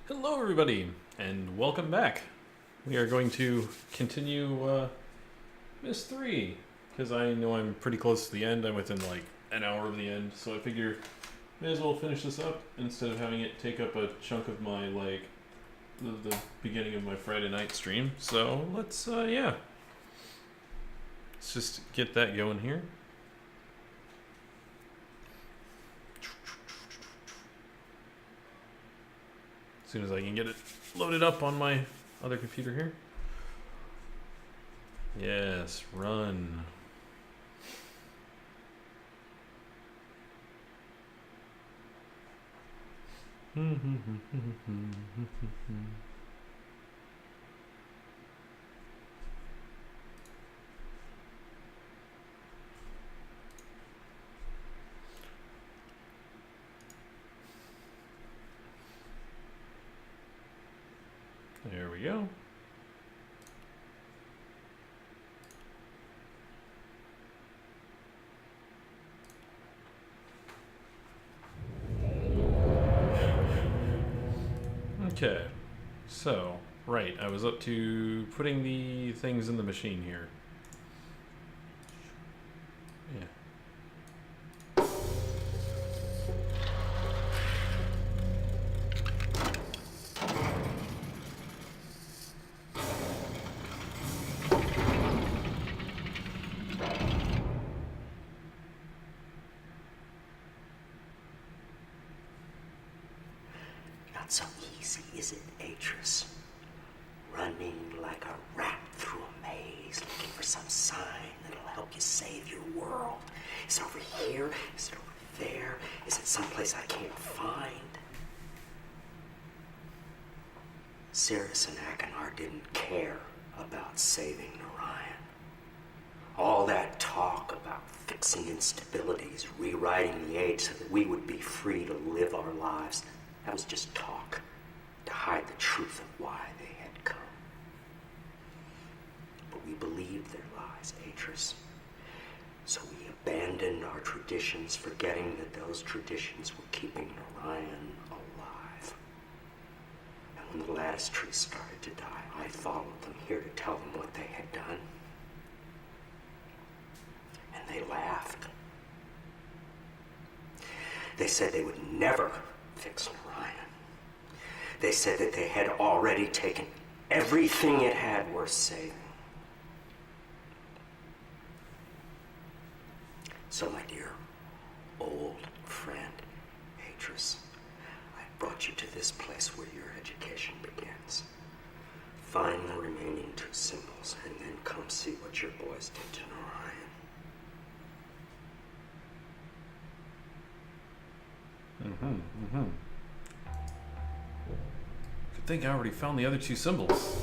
Hello, everybody, and welcome back. We are going to continue Myst 3 because I know I'm pretty close to the end. I'm within like an hour of the end, so I figure may as well finish this up instead of having it take up a chunk of my the beginning of my Friday night stream. So let's let's just get that going here. As soon as I can get it loaded up on my other computer here. Yes, run. There we go. Okay, so, right, I was up to putting the things in the machine here. Yeah. Not so easy, is it, Atris? Running like a rat through a maze, looking for some sign that'll help you save your world. Is it over here? Is it over there? Is it someplace I can't find? Cirrus and Achenar didn't care about saving Narayan. All that talk about fixing instabilities, rewriting the age so that we would be free to live our lives, that was just talk to hide the truth of why they had come. But we believed their lies, Atris. So we abandoned our traditions, forgetting that those traditions were keeping Narayan alive. And when the lattice tree started to die, I followed them here to tell them what they had done. And they laughed. They said they would never fix Narayan. They said that they had already taken everything it had worth saving. So, my dear old friend, Atris, I brought you to this place where your education begins. Find the remaining two symbols and then come see what your boys did to Narayan. Good thing I already found the other two symbols.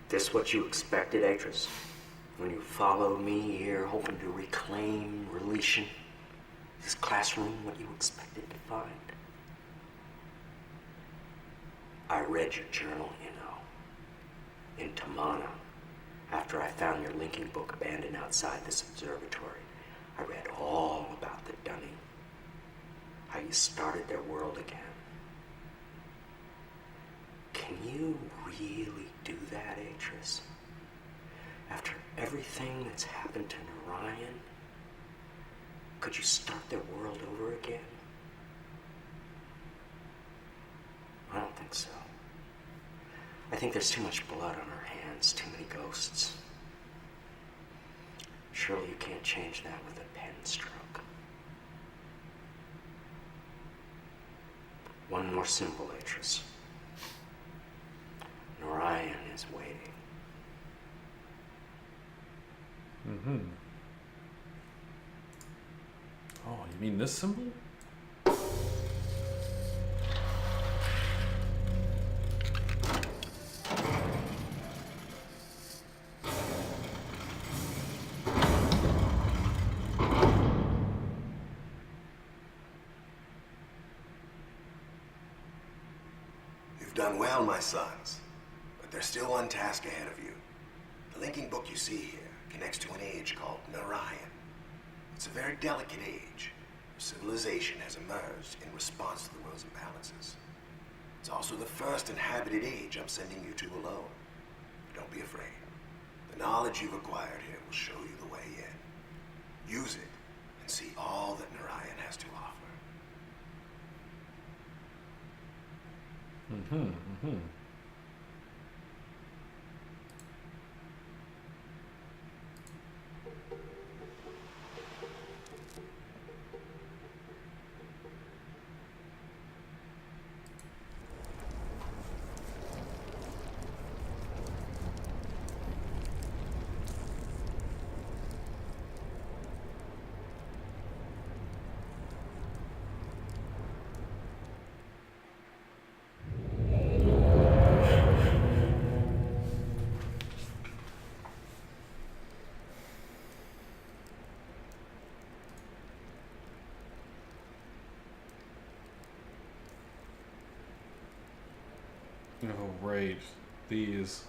This what you expected, Atris? When you followed me here, hoping to reclaim Relation? This classroom, what you expected to find? I read your journal, you know. In Tamana, after I found your linking book abandoned outside this observatory, I read all about the Dunning. How you started their world again. Can you really do that, Atris? After everything that's happened to Narayan, could you start their world over again? I don't think so. I think there's too much blood on our hands, too many ghosts. Surely you can't change that with a pen stroke. One more symbol, Atris. Narayan is waiting. Oh, you mean this symbol? done well, my sons, but there's still one task ahead of you. The linking book you see here connects to an age called Narayan. It's a very delicate age. Civilization has emerged in response to the world's imbalances. It's also the first inhabited age I'm sending you to alone. Don't be afraid. The knowledge you've acquired here will show you the way in. Use it and see all that Narayan has to offer. Oh, right. These.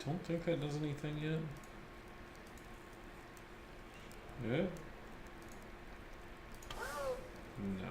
Don't think that does anything yet. Yeah? No.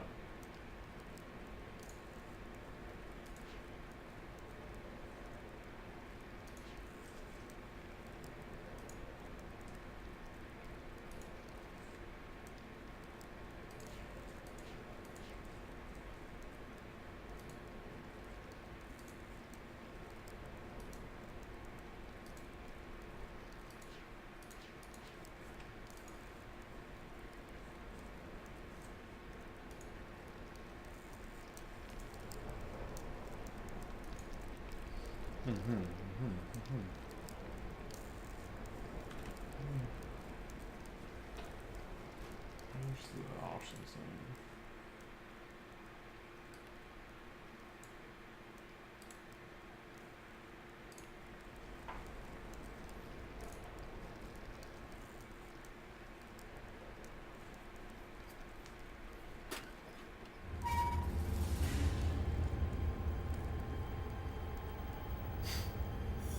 Where's the options thing?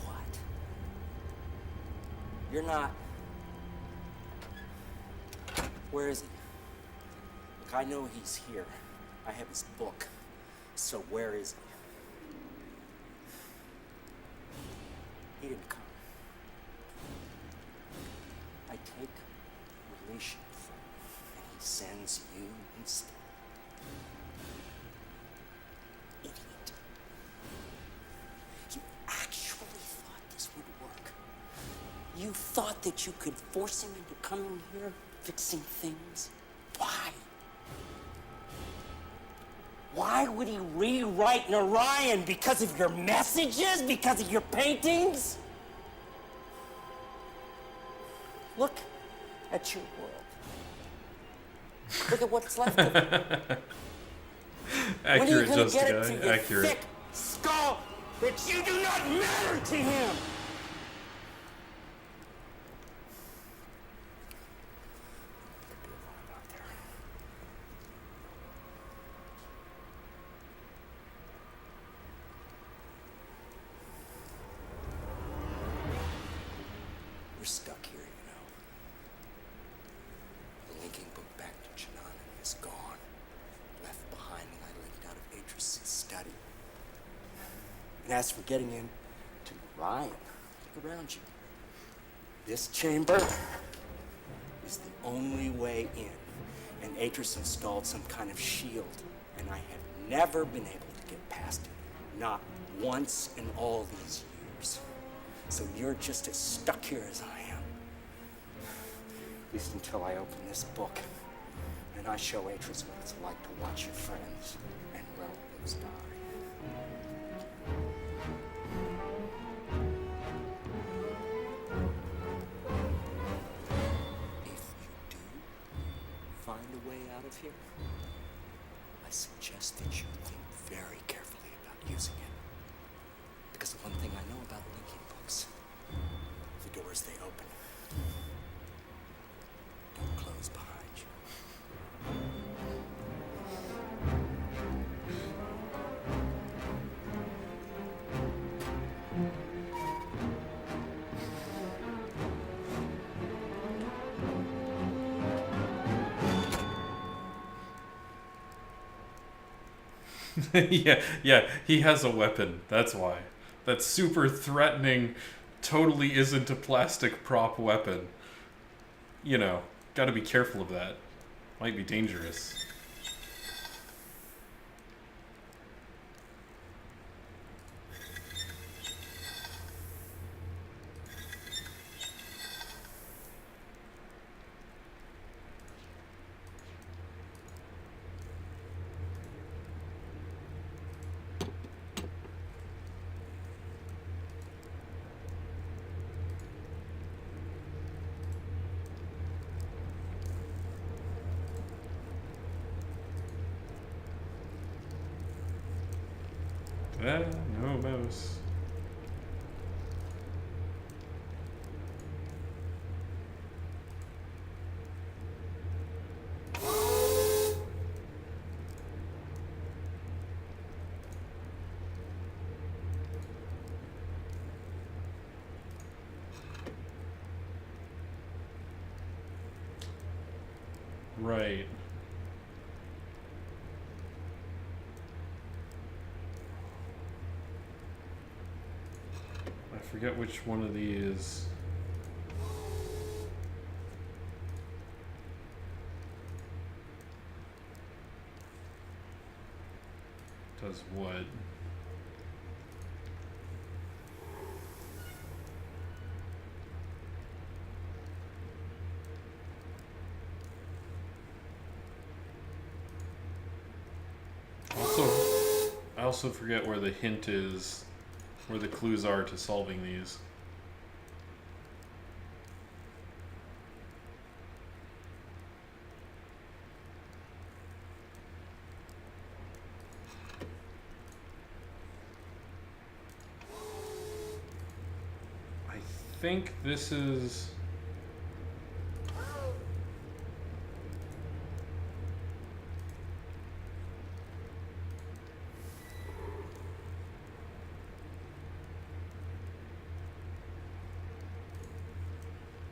What? You're not... Where is he? Look, I know he's here. I have his book. So where is he? He didn't come. I take relation from him, and he sends you instead. Idiot. You actually thought this would work. You thought that you could force him into coming here, fixing things? Why? Why would he rewrite Narayan? Because of your messages? Because of your paintings? Look at your world. Look at what's left of it. When are you Accurate, gonna just get it guy. to your Accurate. thick skull that you do not matter to him? We're stuck here, you know. The linking book back to Chinanan is gone. Left behind when I linked out of Atris's study. And as for getting in to Narayan, look around you. This chamber is the only way in. And Atris installed some kind of shield, and I have never been able to get past it. Not once in all these years. So you're just as stuck here as I am. At least until I open this book. And not show Atris what it's like to watch your friends and relatives die. If you do find a way out of here, I suggest that you think very carefully about using it. Because the one thing I know about linking books, the doors they open don't close behind you. Yeah, he has a weapon. That's why. That super threatening totally isn't a plastic prop weapon. You know, gotta be careful of that. Might be dangerous. No mouse. Right. I forget which one of these. Does what? I also forget where the hint is, where the clues are to solving these. I think this is...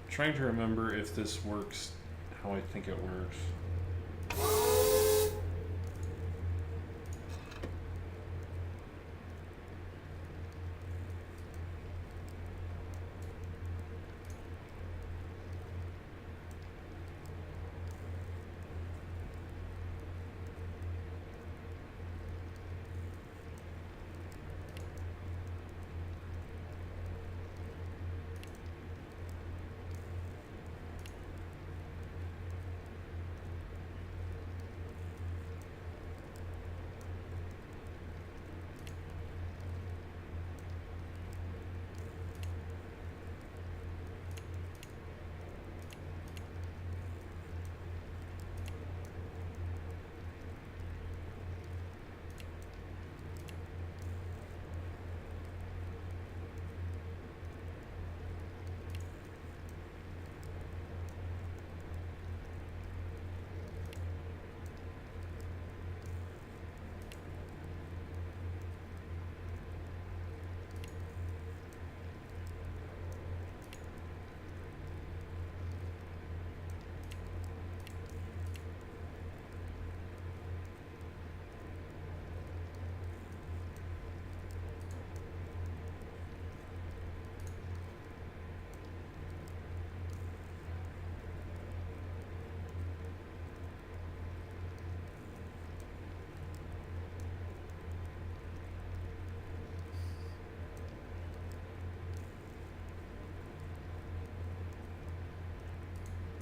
Trying to remember if this works how I think it works.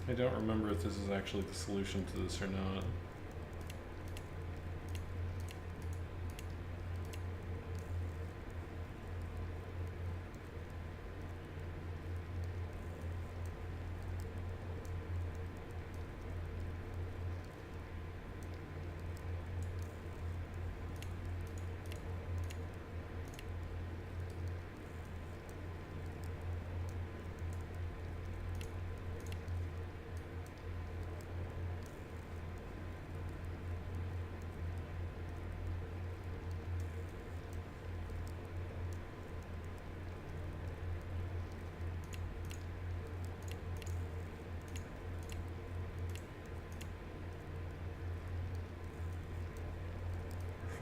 I don't remember if this is actually the solution to this or not.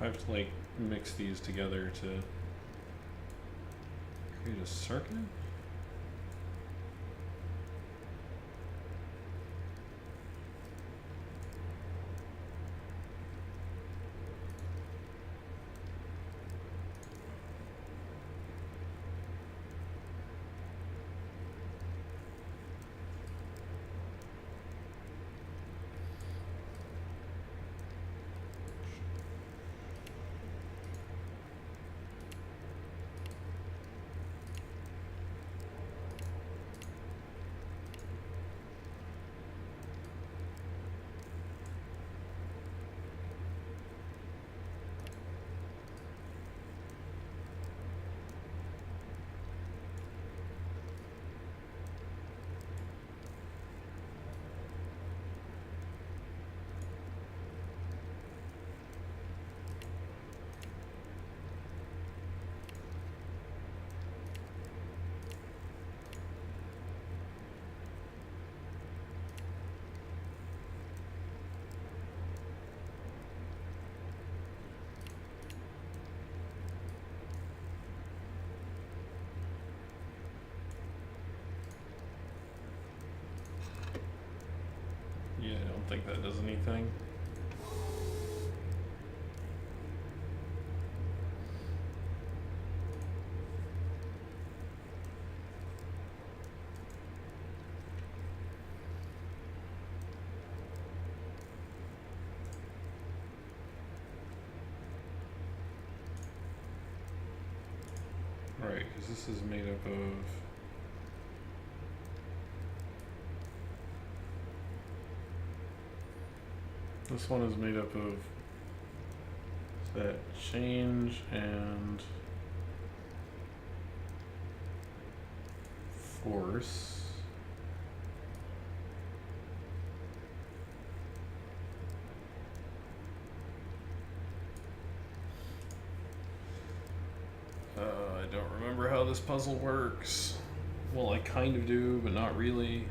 I have to like mix these together to create a circuit? Yeah, I don't think that does anything. Right, because this is made up of... This one is made up of that change and force. I don't remember how this puzzle works. Well, I kind of do, but not really.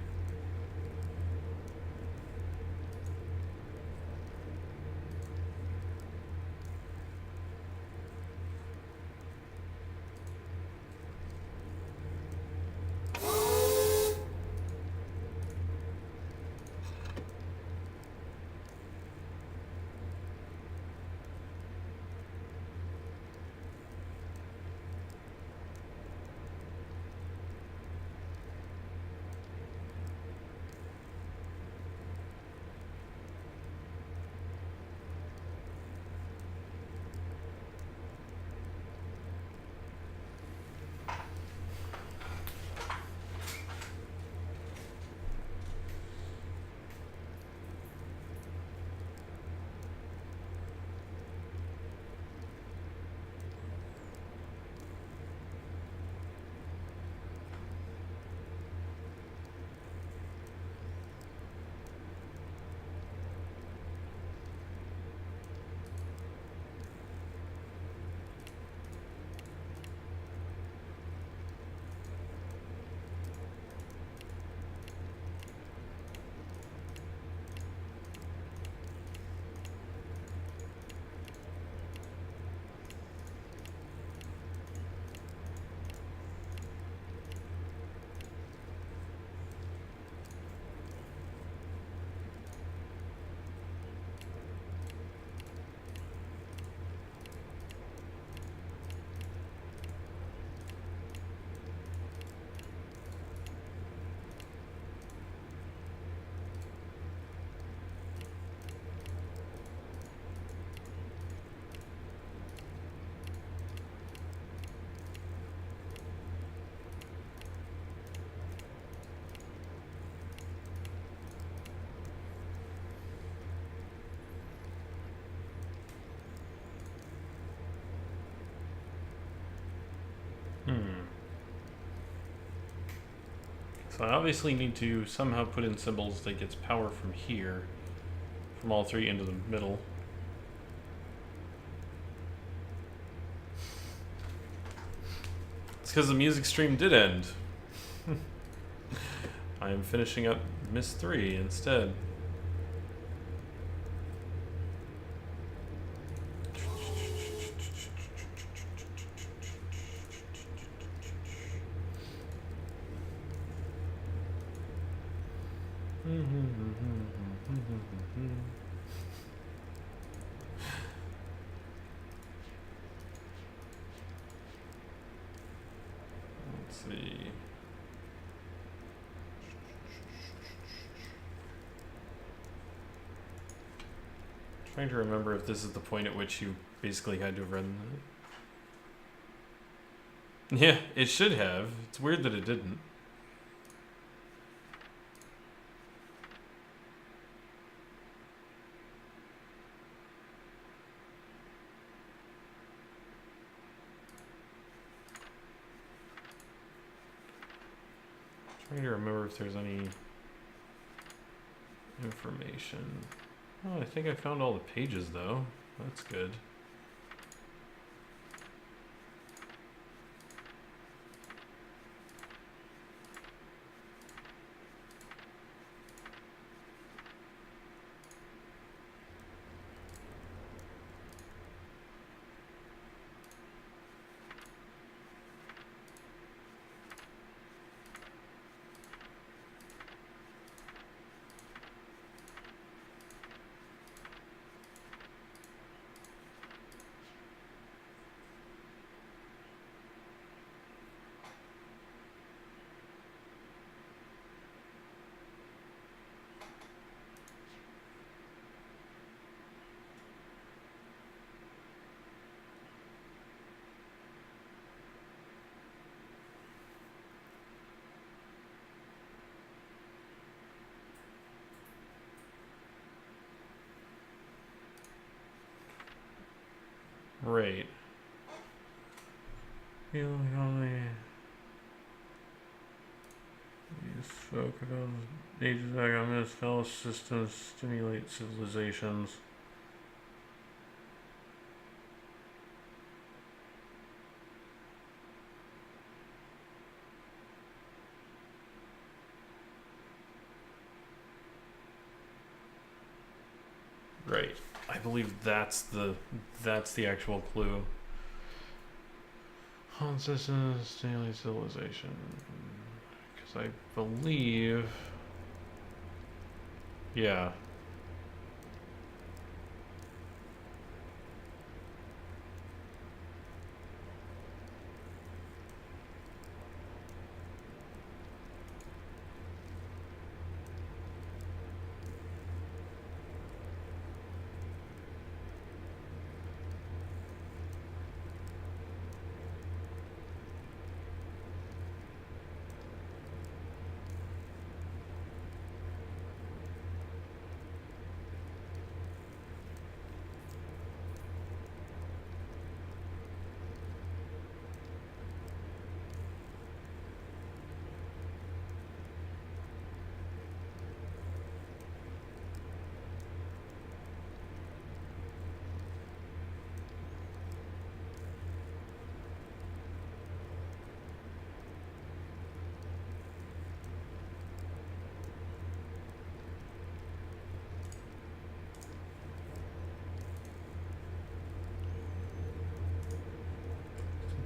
So I obviously need to somehow put in symbols that gets power from here, from all three into the middle. It's because the music stream did end. I am finishing up Myst 3 instead. Let's see. Trying to remember if this is the point at which you basically had to run that. Yeah, it should have. It's weird that it didn't. Trying to remember if there's any information. Oh, I think I found all the pages though. That's good. Right. You only spoke about ages back on this fellow systems stimulate civilizations. Right. I believe that's the actual clue. On systems stimulate civilization. Because I believe, yeah.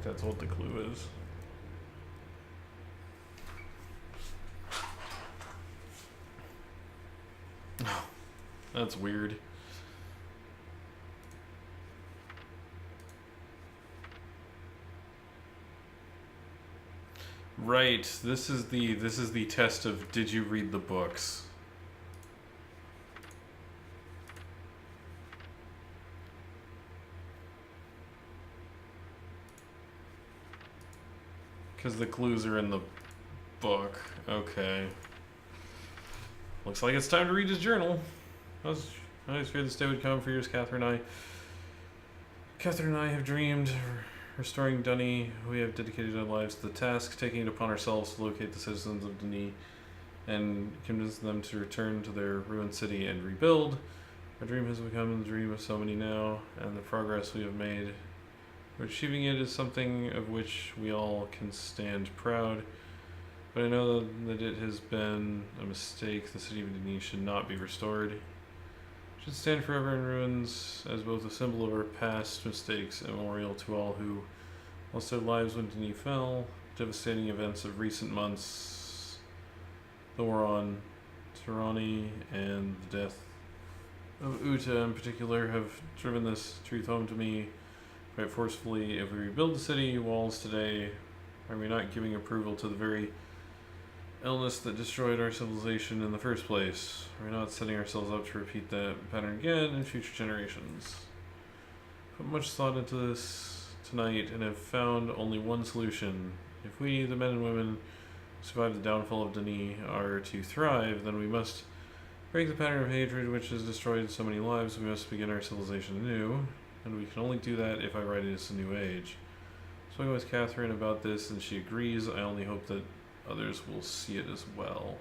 That's what the clue is. That's weird. Right. This is the test of did you read the books? Because the clues are in the book. Okay. Looks like it's time to read his journal. I always feared this day would come for years. Catherine and I have dreamed restoring Dunny, we have dedicated our lives to the task, taking it upon ourselves to locate the citizens of Dunny and convince them to return to their ruined city and rebuild. Our dream has become the dream of so many now, and the progress we have made. Achieving it is something of which we all can stand proud, but I know that it has been a mistake. The city of Dunny should not be restored. It should stand forever in ruins as both a symbol of our past mistakes and a memorial to all who lost their lives when Dunny fell. Devastating events of recent months, the war on Tirani and the death of Uta in particular, have driven this truth home to me quite forcefully. If we rebuild the city walls today, are we not giving approval to the very illness that destroyed our civilization in the first place? Are we not setting ourselves up to repeat that pattern again in future generations? Put much thought into this tonight and have found only one solution. If we, the men and women who survived the downfall of Dunny, are to thrive, then we must break the pattern of hatred which has destroyed so many lives. We must begin our civilization anew, and we can only do that if I write it as a new age. Spoken with Catherine about this, and she agrees. I only hope that others will see it as well.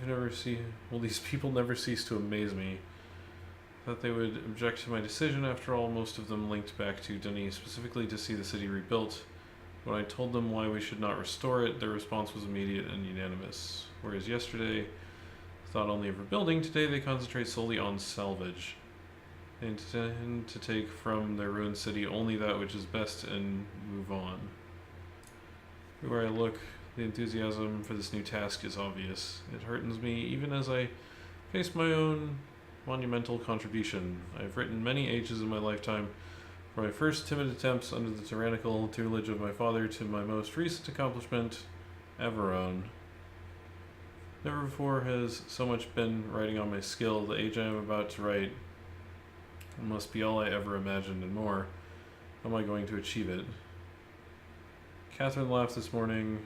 Will these people never cease to amaze me? I thought they would object to my decision. After all, most of them linked back to Dunny, specifically to see the city rebuilt. When I told them why we should not restore it, their response was immediate and unanimous. Whereas yesterday, thought only of rebuilding, today they concentrate solely on salvage. They intend to take from their ruined city only that which is best and move on. Everywhere I look, the enthusiasm for this new task is obvious. It heartens me even as I face my own monumental contribution. I have written many ages in my lifetime, from my first timid attempts under the tyrannical tutelage of my father to my most recent accomplishment, Averon. Never before has so much been riding on my skill. The age I am about to write must be all I ever imagined and more. How am I going to achieve it? Catherine laughed this morning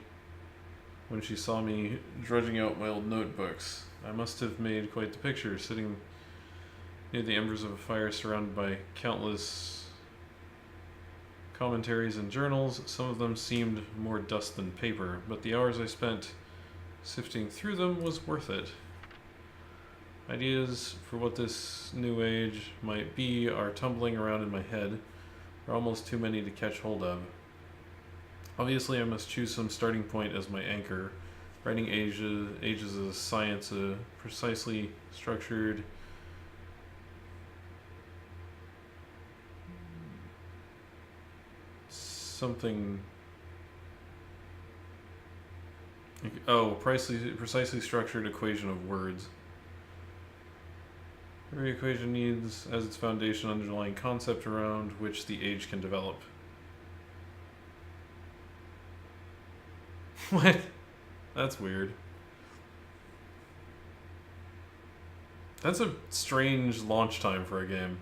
when she saw me drudging out my old notebooks. I must have made quite the picture, sitting near the embers of a fire surrounded by countless commentaries and journals. Some of them seemed more dust than paper, but the hours I spent sifting through them was worth it. Ideas for what this new age might be are tumbling around in my head. There are almost too many to catch hold of. Obviously, I must choose some starting point as my anchor. Writing ages is a science, a precisely structured something. Precisely structured equation of words. Every equation needs as its foundation an underlying concept around which the age can develop. What? That's weird. That's a strange launch time for a game.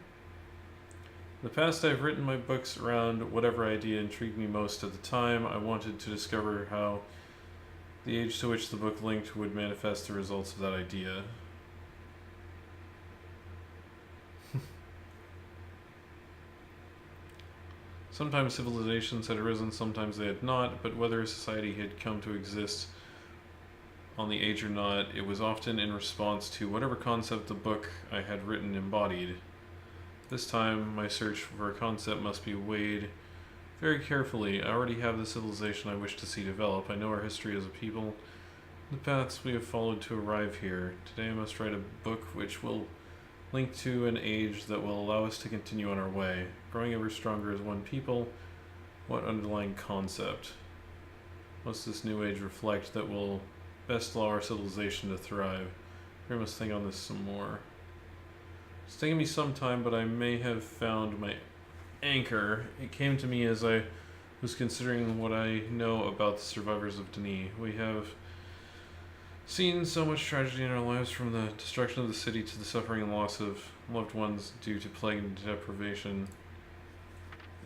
In the past, I've written my books around whatever idea intrigued me most at the time. I wanted to discover how the age to which the book linked would manifest the results of that idea. Sometimes civilizations had arisen, sometimes they had not, but whether a society had come to exist on the age or not, it was often in response to whatever concept the book I had written embodied. This time, my search for a concept must be weighed very carefully. I already have the civilization I wish to see develop. I know our history as a people, the paths we have followed to arrive here. Today I must write a book which will link to an age that will allow us to continue on our way, growing ever stronger as one people. What underlying concept must this new age reflect that will best allow our civilization to thrive? I must think on this some more. It's taken me some time, but I may have found my anchor. It came to me as I was considering what I know about the survivors of Dunny. We have seen so much tragedy in our lives, from the destruction of the city to the suffering and loss of loved ones due to plague and deprivation.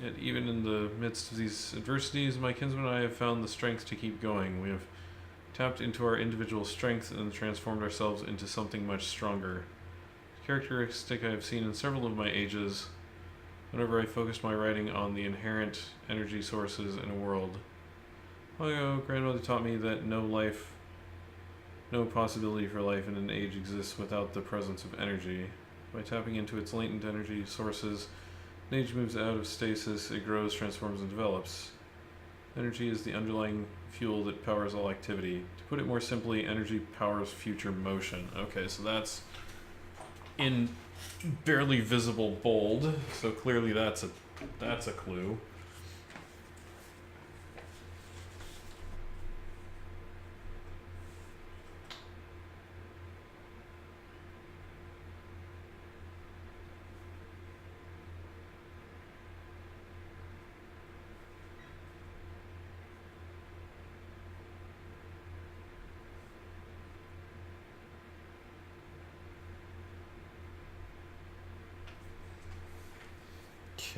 Yet even in the midst of these adversities, my kinsman and I have found the strength to keep going. We have tapped into our individual strength and transformed ourselves into something much stronger. A characteristic I have seen in several of my ages Whenever I focused my writing on the inherent energy sources in a world. Long ago, grandmother taught me that no possibility for life in an age exists without the presence of energy. By tapping into its latent energy sources, an age moves out of stasis, it grows, transforms, and develops. Energy is the underlying fuel that powers all activity. To put it more simply, energy powers future motion. Okay, so that's in barely visible bold, so clearly that's a clue.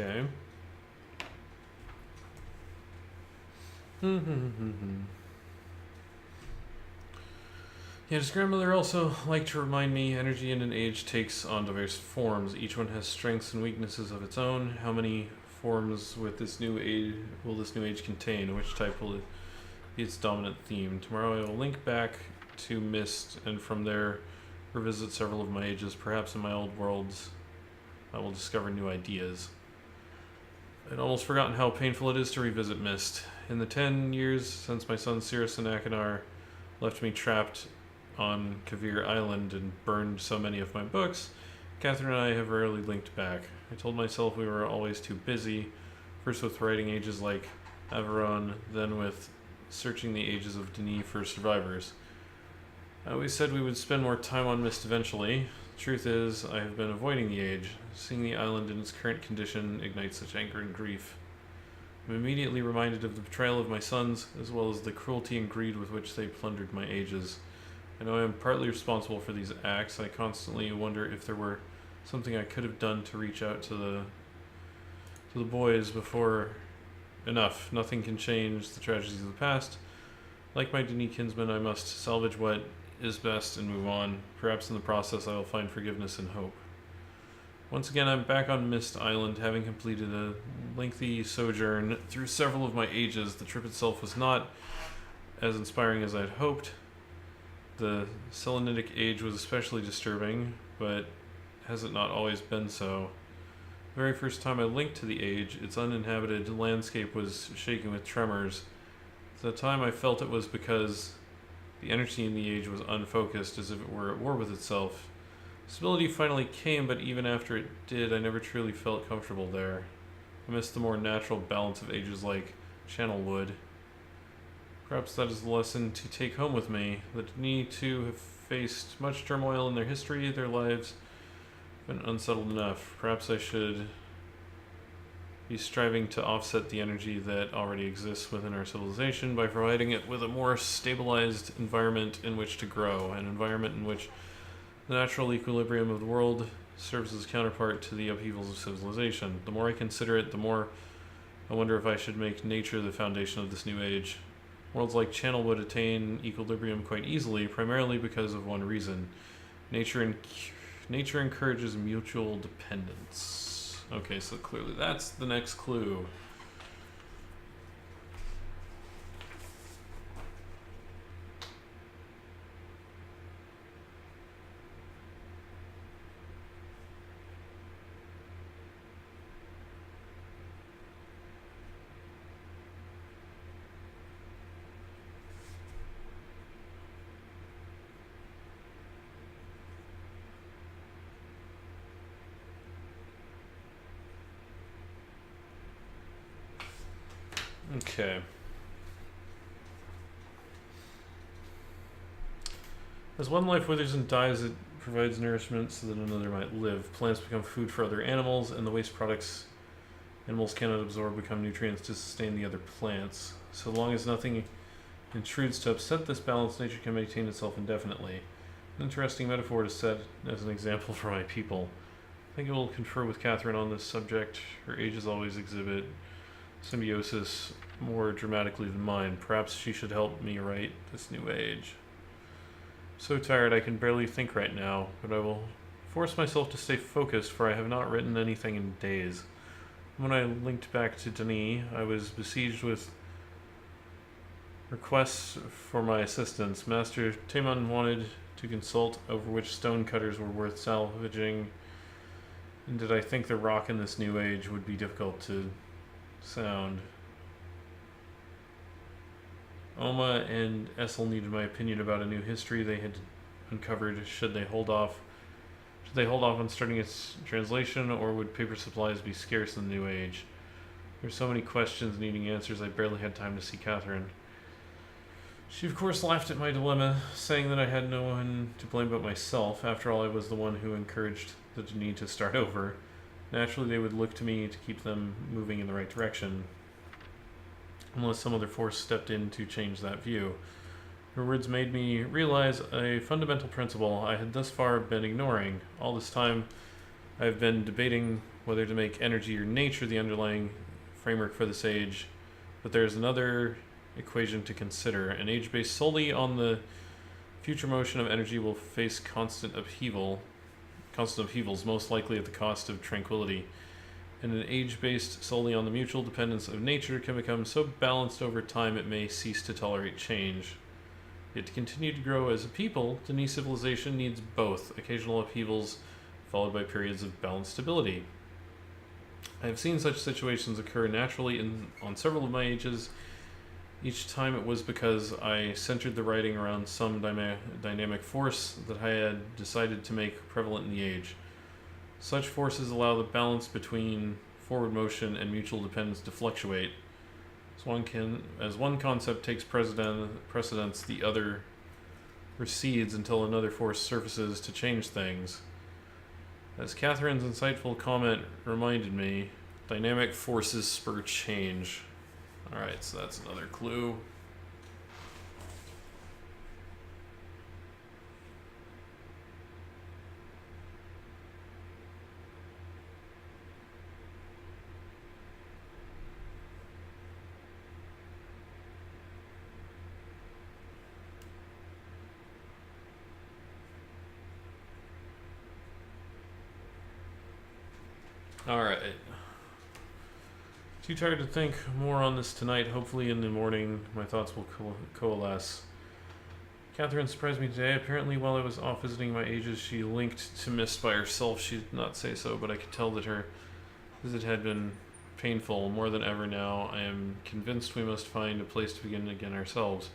Okay. Yeah, his grandmother also liked to remind me energy in an age takes on diverse forms. Each one has strengths and weaknesses of its own. How many forms with this new age will this new age contain? Which type will be its dominant theme? Tomorrow I will link back to Myst and from there revisit several of my ages. Perhaps in my old worlds I will discover new ideas. I'd almost forgotten how painful it is to revisit Myst. In the 10 years since my son Cirrus and Akanar left me trapped on Kavir Island and burned so many of my books, Catherine and I have rarely linked back. I told myself we were always too busy, first with writing ages like Averon, then with searching the ages of Denis for survivors. I always said we would spend more time on Myst eventually. The truth is, I have been avoiding the age. Seeing the island in its current condition ignites such anger and grief. I'm immediately reminded of the betrayal of my sons, as well as the cruelty and greed with which they plundered my ages. I know I am partly responsible for these acts. I constantly wonder if there were something I could have done to reach out to the boys before enough. Nothing can change the tragedies of the past. Like my Denis kinsman, I must salvage what is best and move on. Perhaps in the process I will find forgiveness and hope. Once again, I'm back on Myst Island, having completed a lengthy sojourn through several of my ages. The trip itself was not as inspiring as I had hoped. The Selenitic age was especially disturbing, but has it not always been so? The very first time I linked to the age, its uninhabited landscape was shaking with tremors. At the time I felt it was because the energy in the age was unfocused, as if it were at war with itself. Stability finally came, but even after it did, I never truly felt comfortable there. I missed the more natural balance of ages like Channelwood. Perhaps that is the lesson to take home with me. The Denis too have faced much turmoil in their history, their lives have been unsettled enough. Perhaps I should be striving to offset the energy that already exists within our civilization by providing it with a more stabilized environment in which to grow, an environment in which the natural equilibrium of the world serves as counterpart to the upheavals of civilization. The more I consider it, the more I wonder if I should make nature the foundation of this new age. Worlds like Channelwood attain equilibrium quite easily, primarily because of one reason. Nature encourages mutual dependence. Okay, so clearly that's the next clue. Okay. As one life withers and dies, it provides nourishment so that another might live. Plants become food for other animals, and the waste products animals cannot absorb become nutrients to sustain the other plants. So long as nothing intrudes to upset this balance, nature can maintain itself indefinitely. An interesting metaphor to set as an example for my people. I think I will confer with Catherine on this subject. Her ages always exhibit symbiosis more dramatically than mine. Perhaps she should help me write this new age. So tired I can barely think right now, but I will force myself to stay focused, for I have not written anything in days. When I linked back to Denis, I was besieged with requests for my assistance. Master Taemon wanted to consult over which stone cutters were worth salvaging, and did I think the rock in this new age would be difficult to sound. Oma and Essel needed my opinion about a new history they had uncovered. Should they hold off on starting its translation, or would paper supplies be scarce in the new age? There's so many questions needing answers, I barely had time to see Catherine. She of course laughed at my dilemma, saying that I had no one to blame but myself. After all, I was the one who encouraged the Denis to start over. Naturally, they would look to me to keep them moving in the right direction, unless some other force stepped in to change that view. Her words made me realize a fundamental principle I had thus far been ignoring. All this time, I have been debating whether to make energy or nature the underlying framework for this age, but there is another equation to consider. An age based solely on the future motion of energy will face constant upheavals, most likely at the cost of tranquility. And an age based solely on the mutual dependence of nature can become so balanced over time it may cease to tolerate change. Yet to continue to grow as a people, Denis civilization needs both occasional upheavals followed by periods of balanced stability. I have seen such situations occur naturally on several of my ages. Each time it was because I centered the writing around some dynamic force that I had decided to make prevalent in the age. Such forces allow the balance between forward motion and mutual dependence to fluctuate. As one concept takes precedence, the other recedes until another force surfaces to change things. As Catherine's insightful comment reminded me, dynamic forces spur change. Alright, so that's another clue. Alright. Too tired to think more on this tonight. Hopefully in the morning my thoughts will coalesce. Catherine surprised me today. Apparently while I was off visiting my ages, she linked to Myst by herself. She did not say so, but I could tell that her visit had been painful. More than ever now, I am convinced we must find a place to begin again ourselves.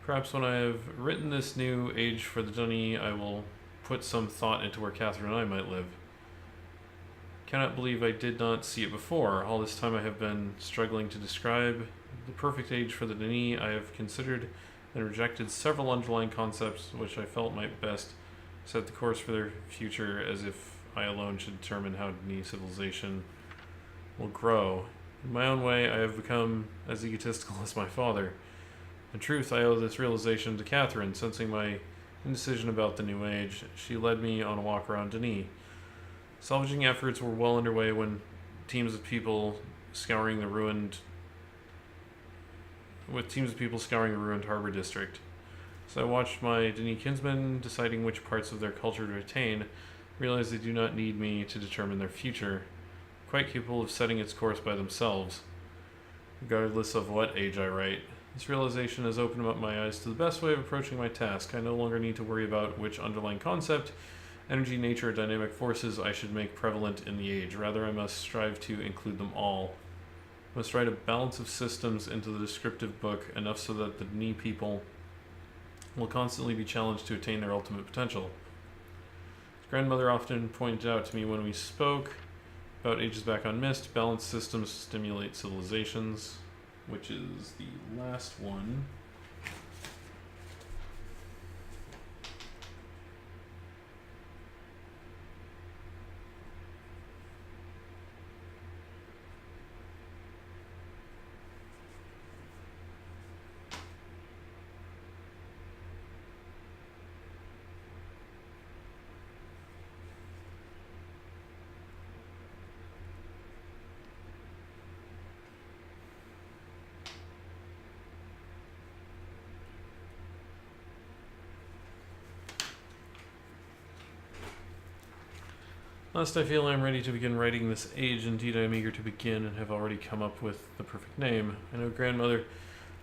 Perhaps when I have written this new age for the Dunny, I will put some thought into where Catherine and I might live. Cannot believe I did not see it before. All this time I have been struggling to describe the perfect age for the Denis. I have considered and rejected several underlying concepts which I felt might best set the course for their future, as if I alone should determine how Denis civilization will grow. In my own way, I have become as egotistical as my father. In truth, I owe this realization to Catherine. Sensing my indecision about the new age, she led me on a walk around Denis. Salvaging efforts were well underway when teams of people scouring the ruined harbor district. So I watched my Denis kinsmen deciding which parts of their culture to retain, realized they do not need me to determine their future, quite capable of setting its course by themselves, regardless of what age I write. This realization has opened up my eyes to the best way of approaching my task. I no longer need to worry about which underlying concept, energy, nature, or dynamic forces I should make prevalent in the age. Rather, I must strive to include them all. I must write a balance of systems into the descriptive book, enough so that the Denis people will constantly be challenged to attain their ultimate potential. His grandmother often pointed out to me when we spoke about ages back on Myst, balanced systems stimulate civilizations, which is the last one. Lest I feel I am ready to begin writing this age, indeed I am eager to begin and have already come up with the perfect name. I know grandmother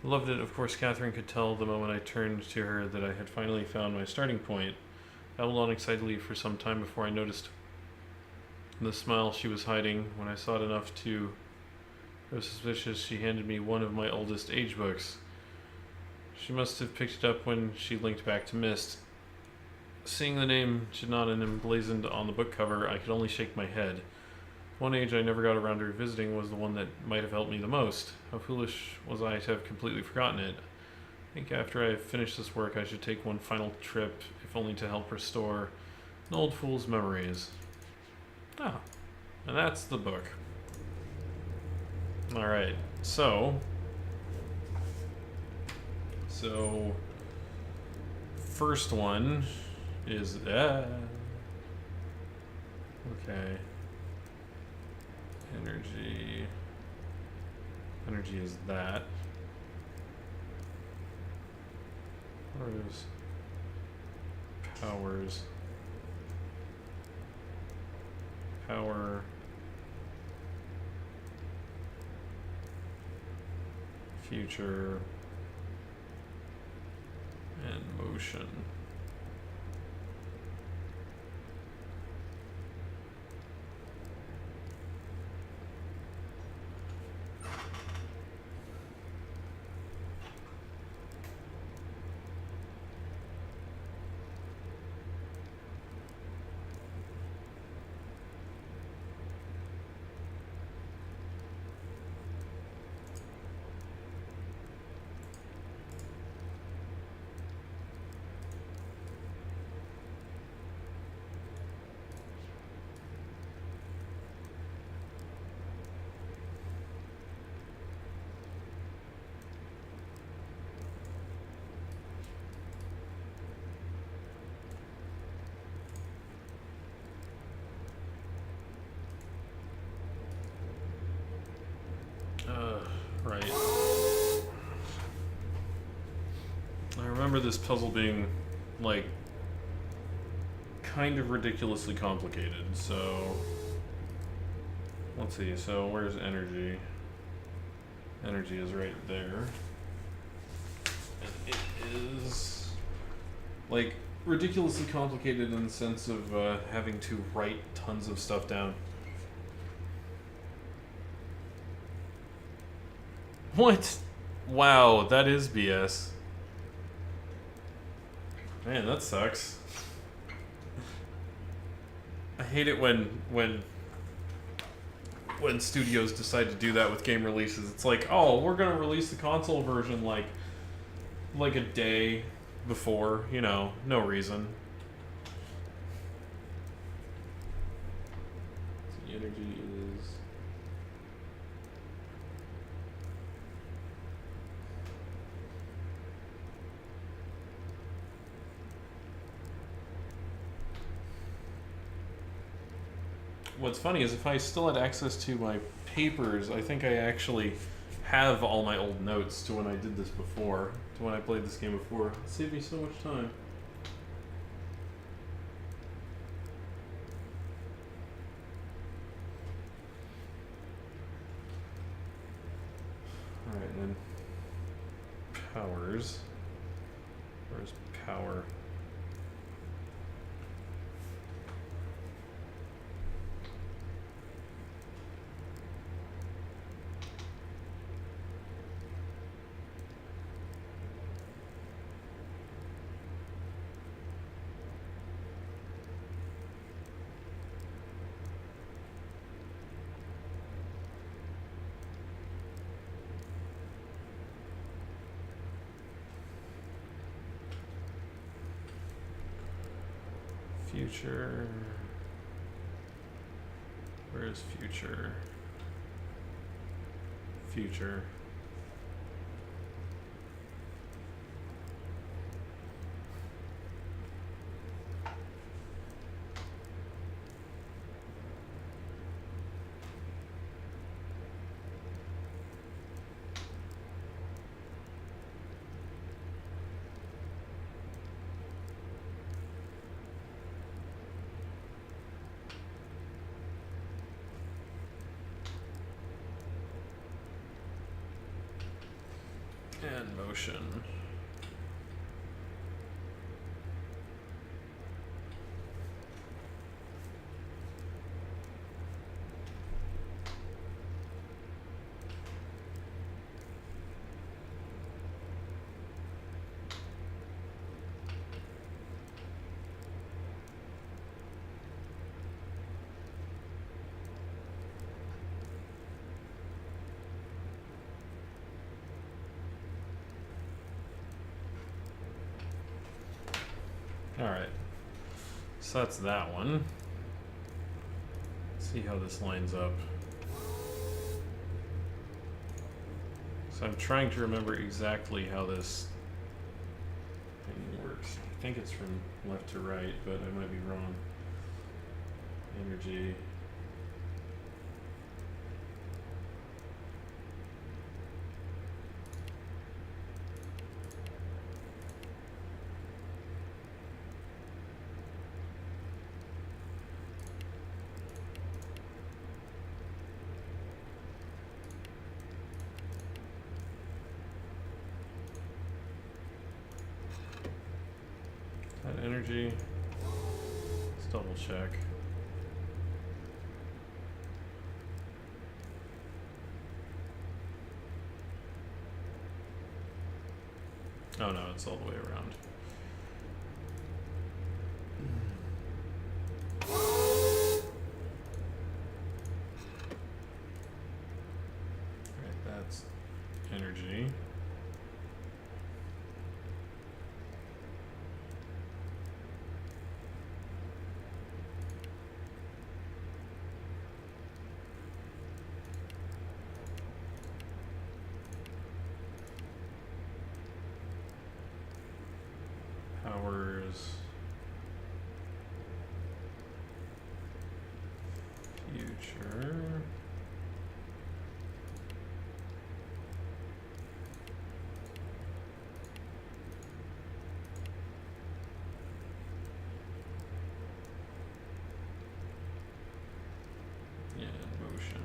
loved it. Of course, Catherine could tell the moment I turned to her that I had finally found my starting point. I held on excitedly for some time before I noticed the smile she was hiding. When I saw it enough to grow suspicious, she handed me one of my oldest age books. She must have picked it up when she linked back to Myst. Seeing the name Chidnaden emblazoned on the book cover, I could only shake my head. One age I never got around to revisiting was the one that might have helped me the most. How foolish was I to have completely forgotten it. I think after I finish this work, I should take one final trip, if only to help restore an old fool's memories. Ah, and that's the book. Alright, so first one is okay. Energy is that. What is powers? Power. Future. And motion. Right. I remember this puzzle being, like, kind of ridiculously complicated, so... Let's see, so where's energy? Energy is right there. And it is, like, ridiculously complicated in the sense of having to write tons of stuff down. What? Wow, that is BS. Man, that sucks. I hate it when studios decide to do that with game releases. It's like, oh, we're gonna release the console version like a day before, you know, no reason. The energy is what's funny is if I still had access to my papers, I think I actually have all my old notes to when I did this before, to when I played this game before. It saved me so much time. Alright, and then powers. Where's power? Future. Where is future? Future. And motion. Alright, so that's that one. Let's see how this lines up. So I'm trying to remember exactly how this thing works. I think it's from left to right, but I might be wrong. Energy. That energy. Let's double check. Oh no, it's all the way around. Alright, that's energy. Powers. Future. Yeah, motion.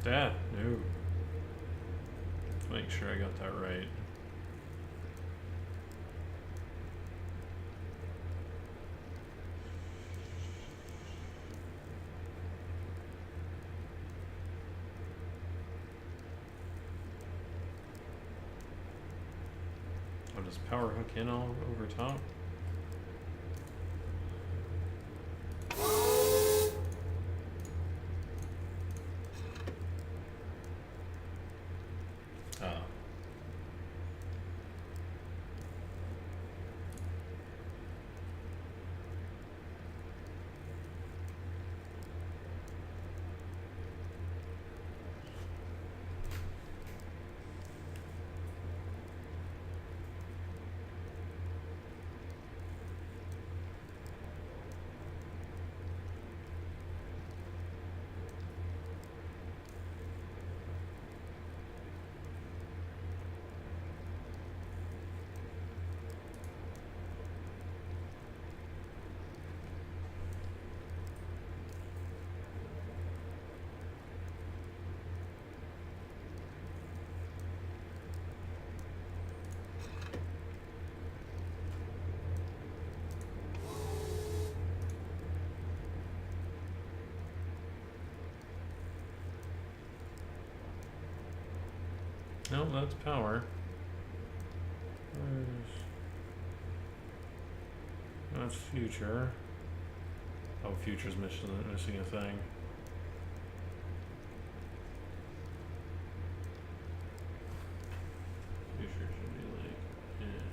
Yeah, no. Let's make sure I got that right. Oh, does power hook in all over top? Oh. No, that's power. That's future. Oh, future's missing a thing. Future should be like, yeah.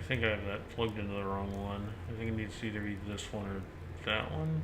think I have that plugged into the wrong one. I think it needs to either be this one or that one.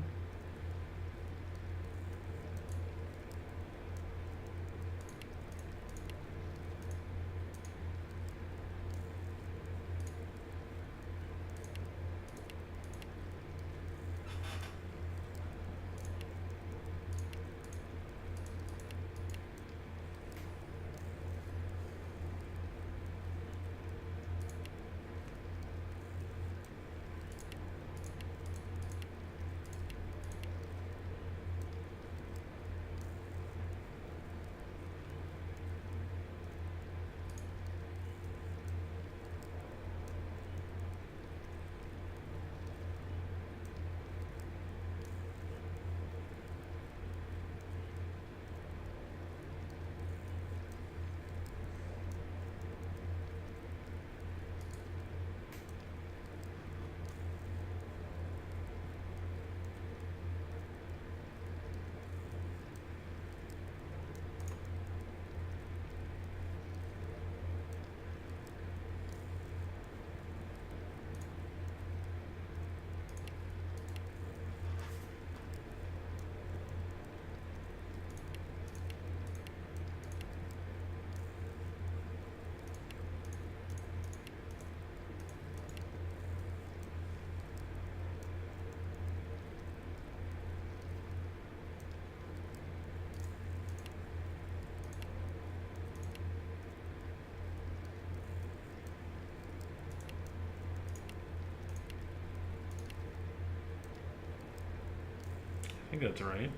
I think that's right.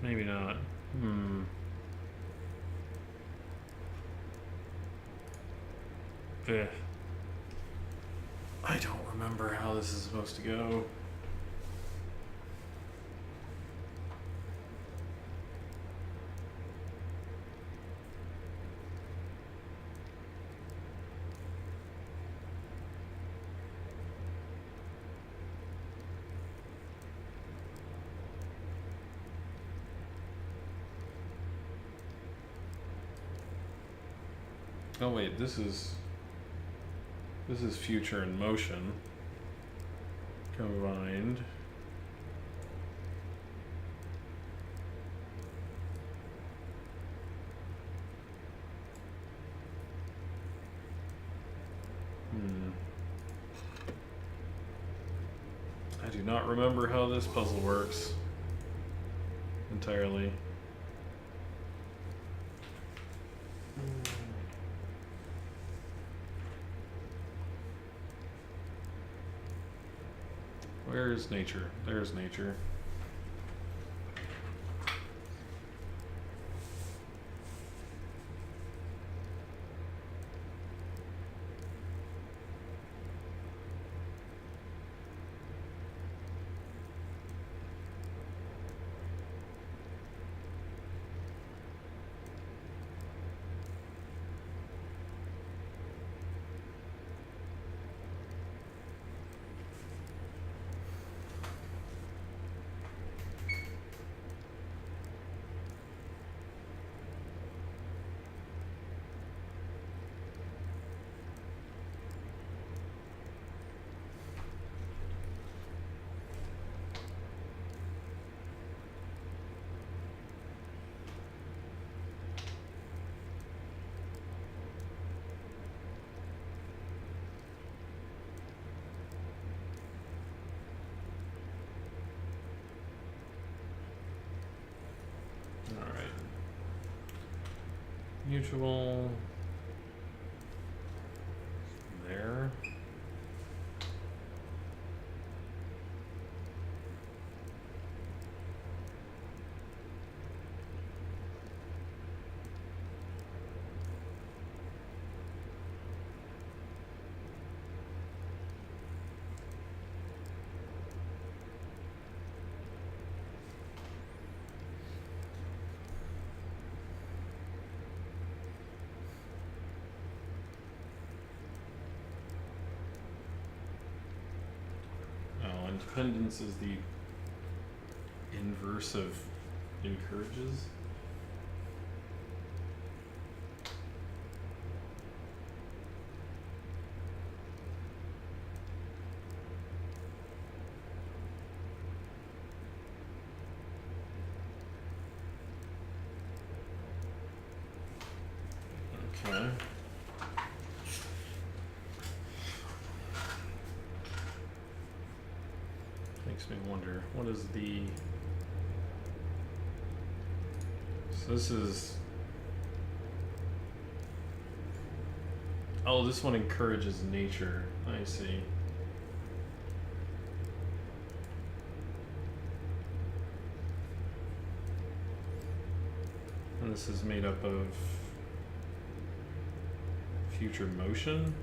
Maybe not. Eh. I don't remember how this is supposed to go. Oh wait, this is future in motion combined. I do not remember how this puzzle works entirely. Where's nature? There's nature. Mutual there. Independence is the inverse of encourages. Okay. Makes me wonder, what is the... So this is... Oh, this one encourages nature. I see. And this is made up of future motion.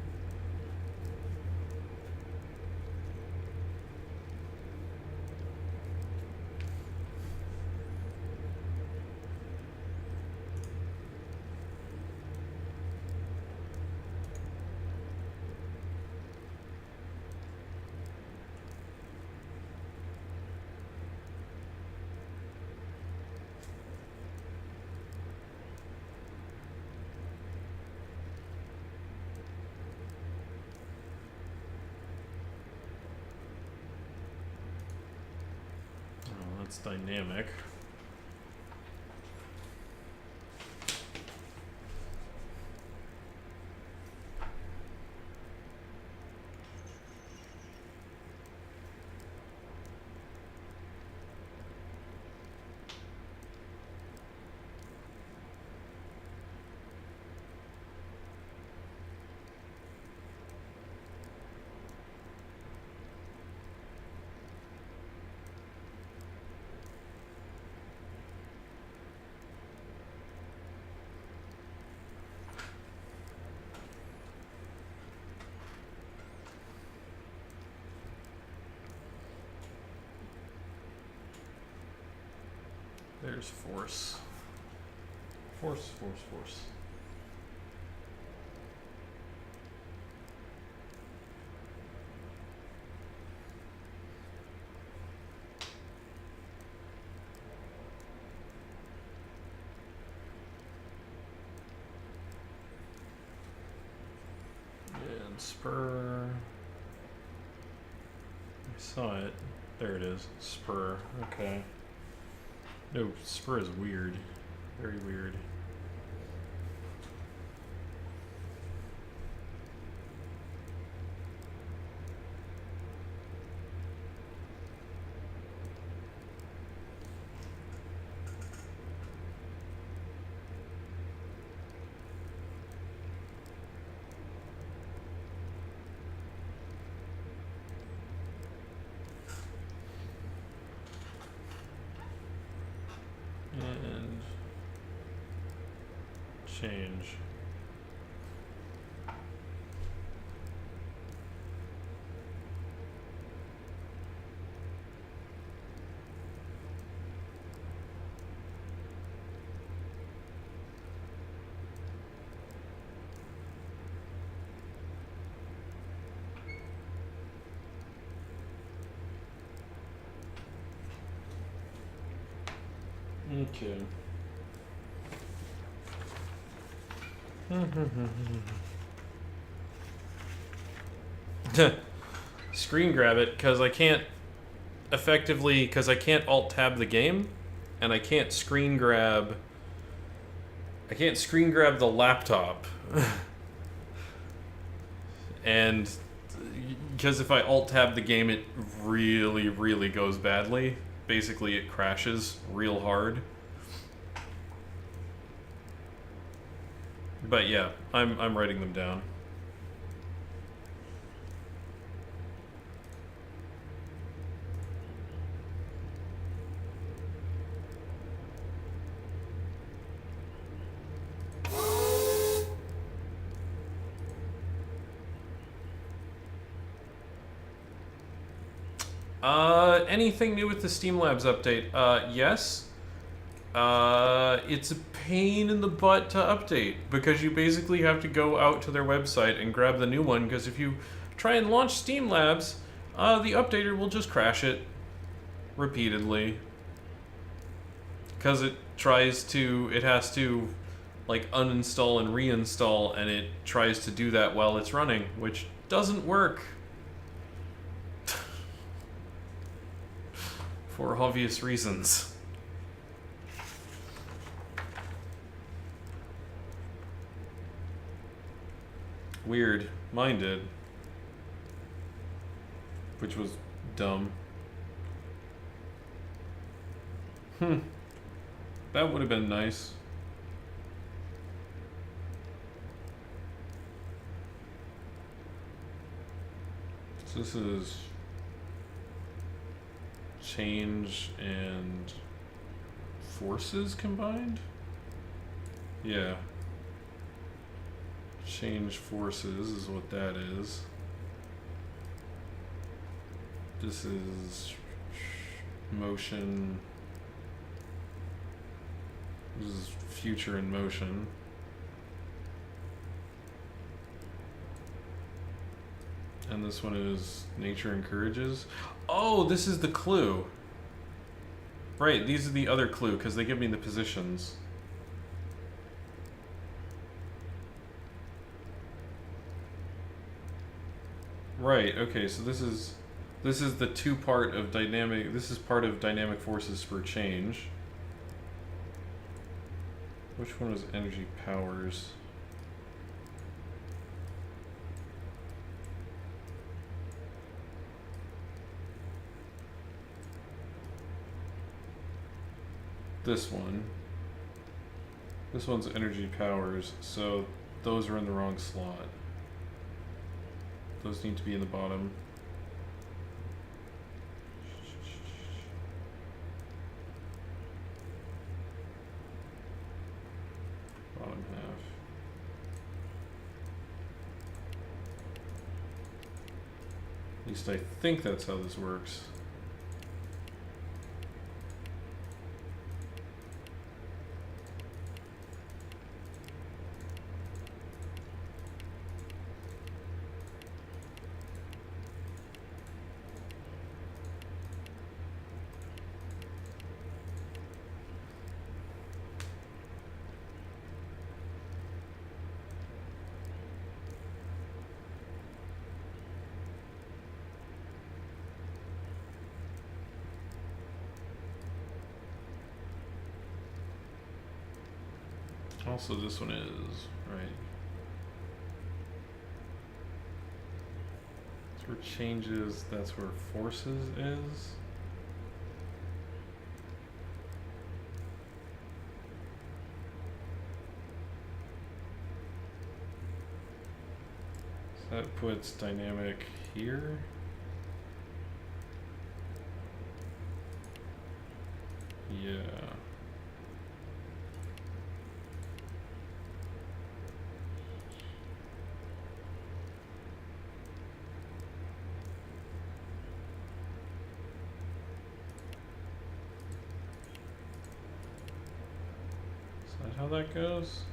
Oh, that's dynamic. There's force. Force. And spur. I saw it. There it is. Spur. Okay. No, spur is weird. Very weird. And change. Okay. Screen grab it because I can't effectively, because I can't alt tab the game, and I can't screen grab. I can't screen grab the laptop, and because if I alt tab the game, it really goes badly. Basically, it crashes real hard. But yeah, I'm writing them down. Anything new with the Steam Labs update? Yes. It's a pain in the butt to update because you basically have to go out to their website and grab the new one, because if you try and launch Steam Labs, the updater will just crash it repeatedly. Because it has to like uninstall and reinstall, and it tries to do that while it's running, which doesn't work. For obvious reasons. Weird. Mine did. Which was dumb. That would have been nice. So this is change and forces combined? Yeah. Change forces is what that is. This is motion. This is future in motion. And this one is nature encourages. Oh, this is the clue. Right, these are the other clue because they give me the positions. Right, okay, so this is the two part of dynamic. This is part of dynamic forces for change. Which one was energy powers? This one. This one's energy powers, so those are in the wrong slot. Those need to be in the bottom. Bottom half. At least I think that's how this works. Also, this one is, right. That's where changes, that's where forces is. So that puts dynamic here. Yeah. How that goes?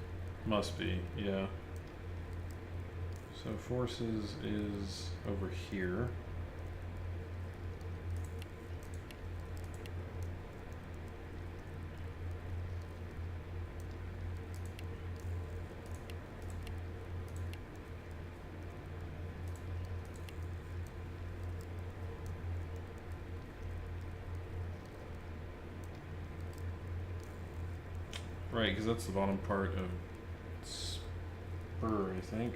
Must be, yeah. So forces is over here. Right, because that's the bottom part of spur, I think.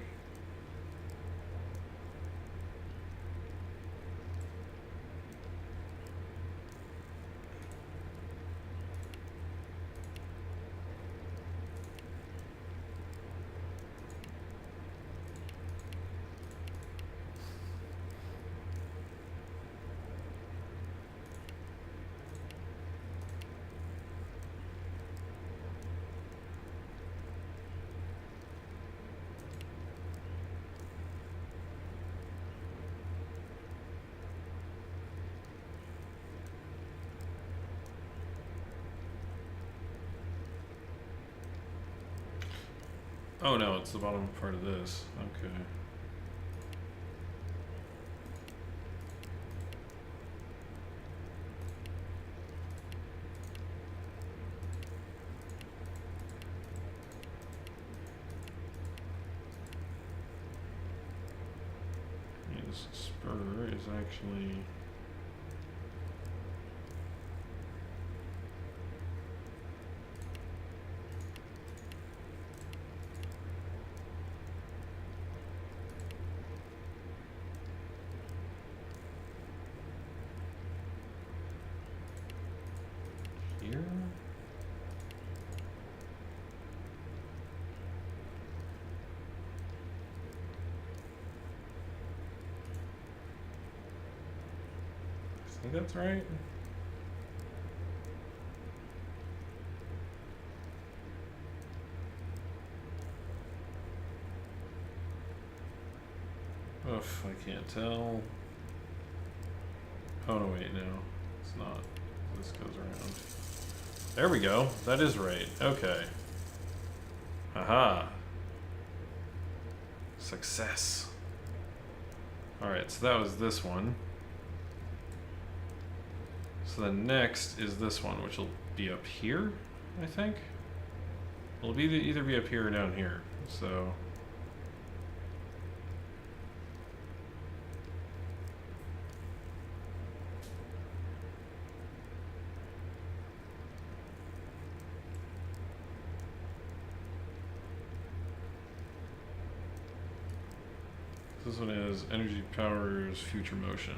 Oh no, it's the bottom part of this. Okay. This spur is actually... I think that's right. Oof, I can't tell. Oh no, wait, no. It's not. This goes around. There we go. That is right. Okay. Aha. Success. Alright, so that was this one. So the next is this one, which will be up here, I think. It'll be either be up here or down here. So this one is energy powers future motion.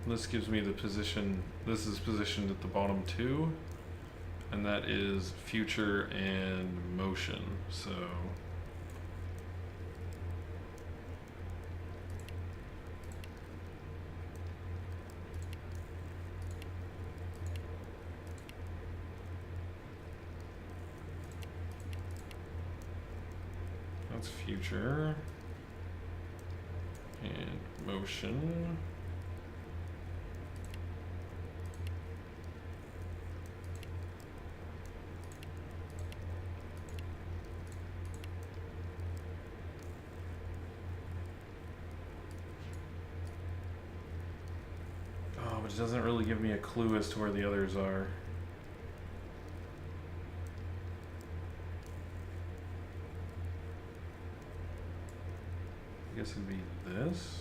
This gives me the position, this is positioned at the bottom two, and that is future and motion, so. That's future and motion. Oh, but it doesn't really give me a clue as to where the others are. I guess it'd be this.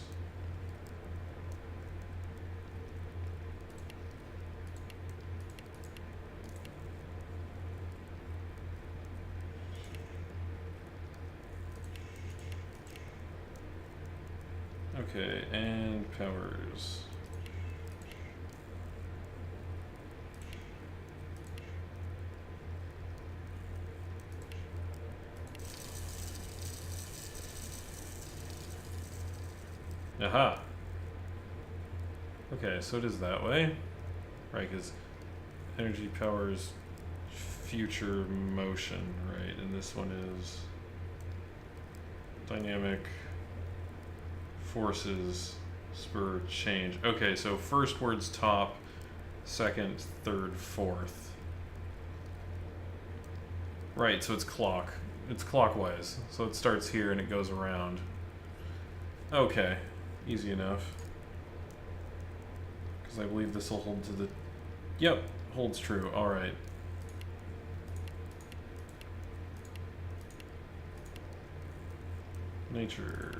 Okay, and powers. Aha. Okay, so it is that way. Right, because energy powers future motion, right? And this one is dynamic forces spur change. Okay, so first word's top, second, third, fourth. Right, so it's clock. It's clockwise. So it starts here and it goes around. Okay. Easy enough. Because I believe this will hold to the... Yep, holds true. Alright. Nature.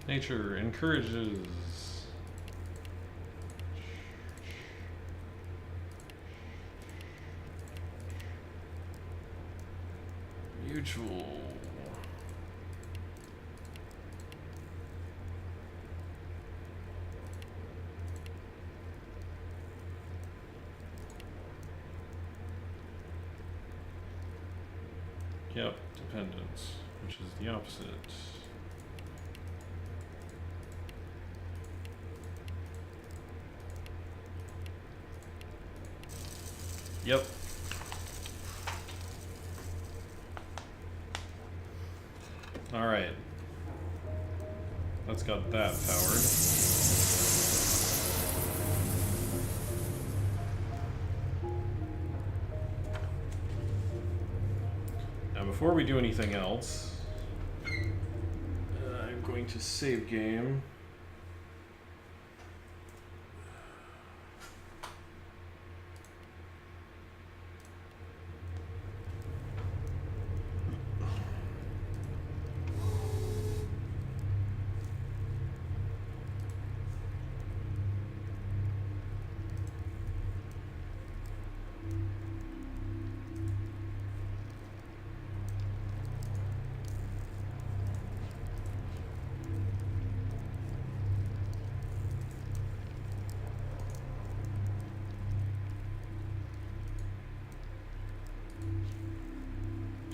Nature encourages mutual dependence, which is the opposite. Yep. All right. Let's got that powered. Now, before we do anything else, I'm going to save game.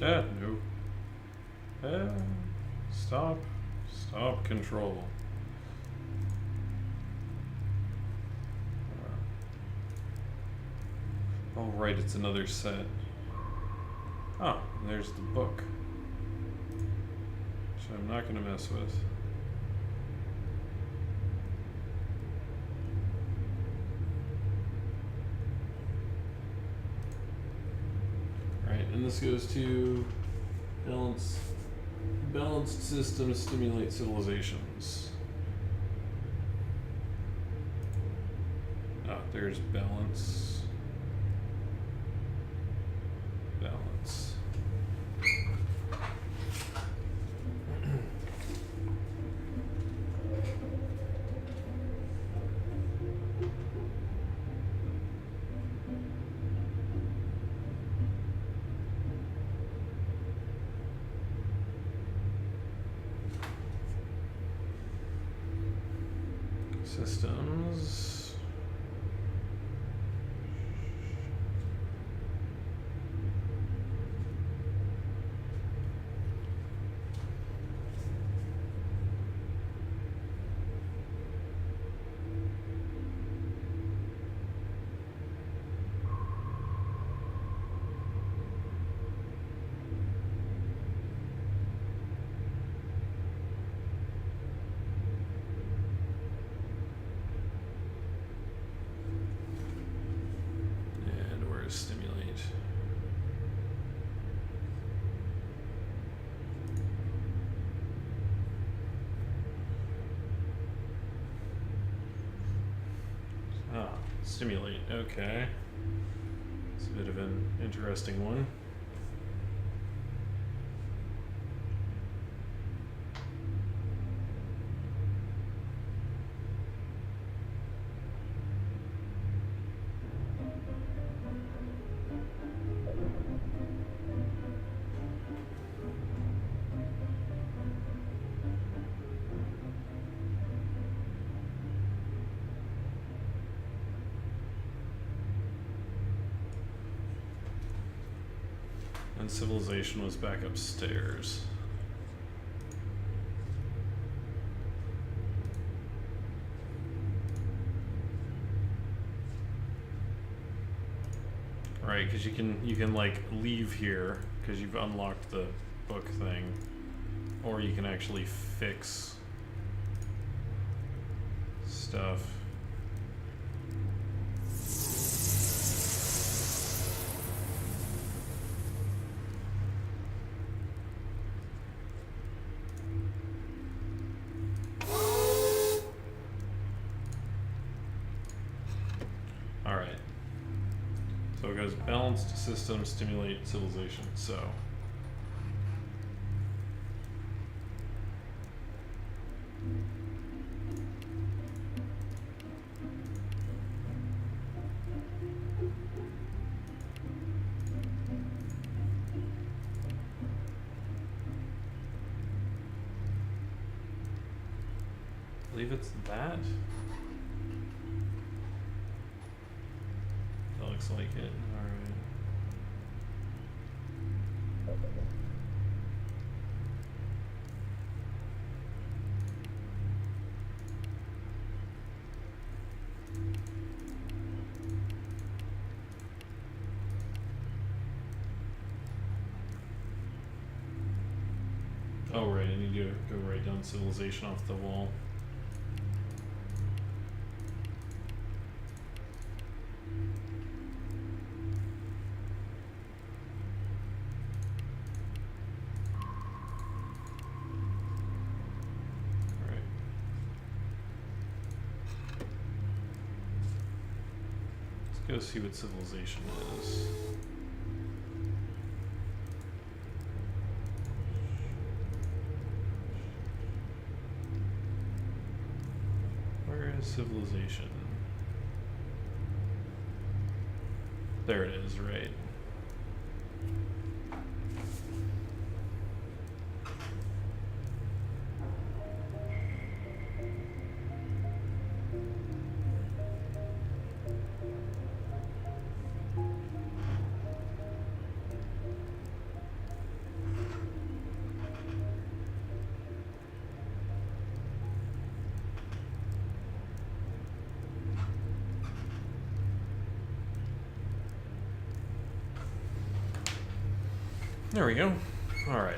No. Stop. Stop control. Oh, right, it's another set. Oh, there's the book. So I'm not going to mess with. Right, and this goes to balanced systems stimulate civilizations. Ah, there's balance. Balance. Systems. And where's stimulate? Ah, stimulate, okay. It's a bit of an interesting one. And civilization was back upstairs. Right, because you can like leave here because you've unlocked the book thing, or you can actually fix stuff. Alright. So it goes balanced systems stimulate civilization. So I believe it's that. That looks like it. Alright. Oh right, I need to go write down civilization off the wall. Alright. Let's go see what civilization is. Where is civilization? There it is, right. There we go. All right.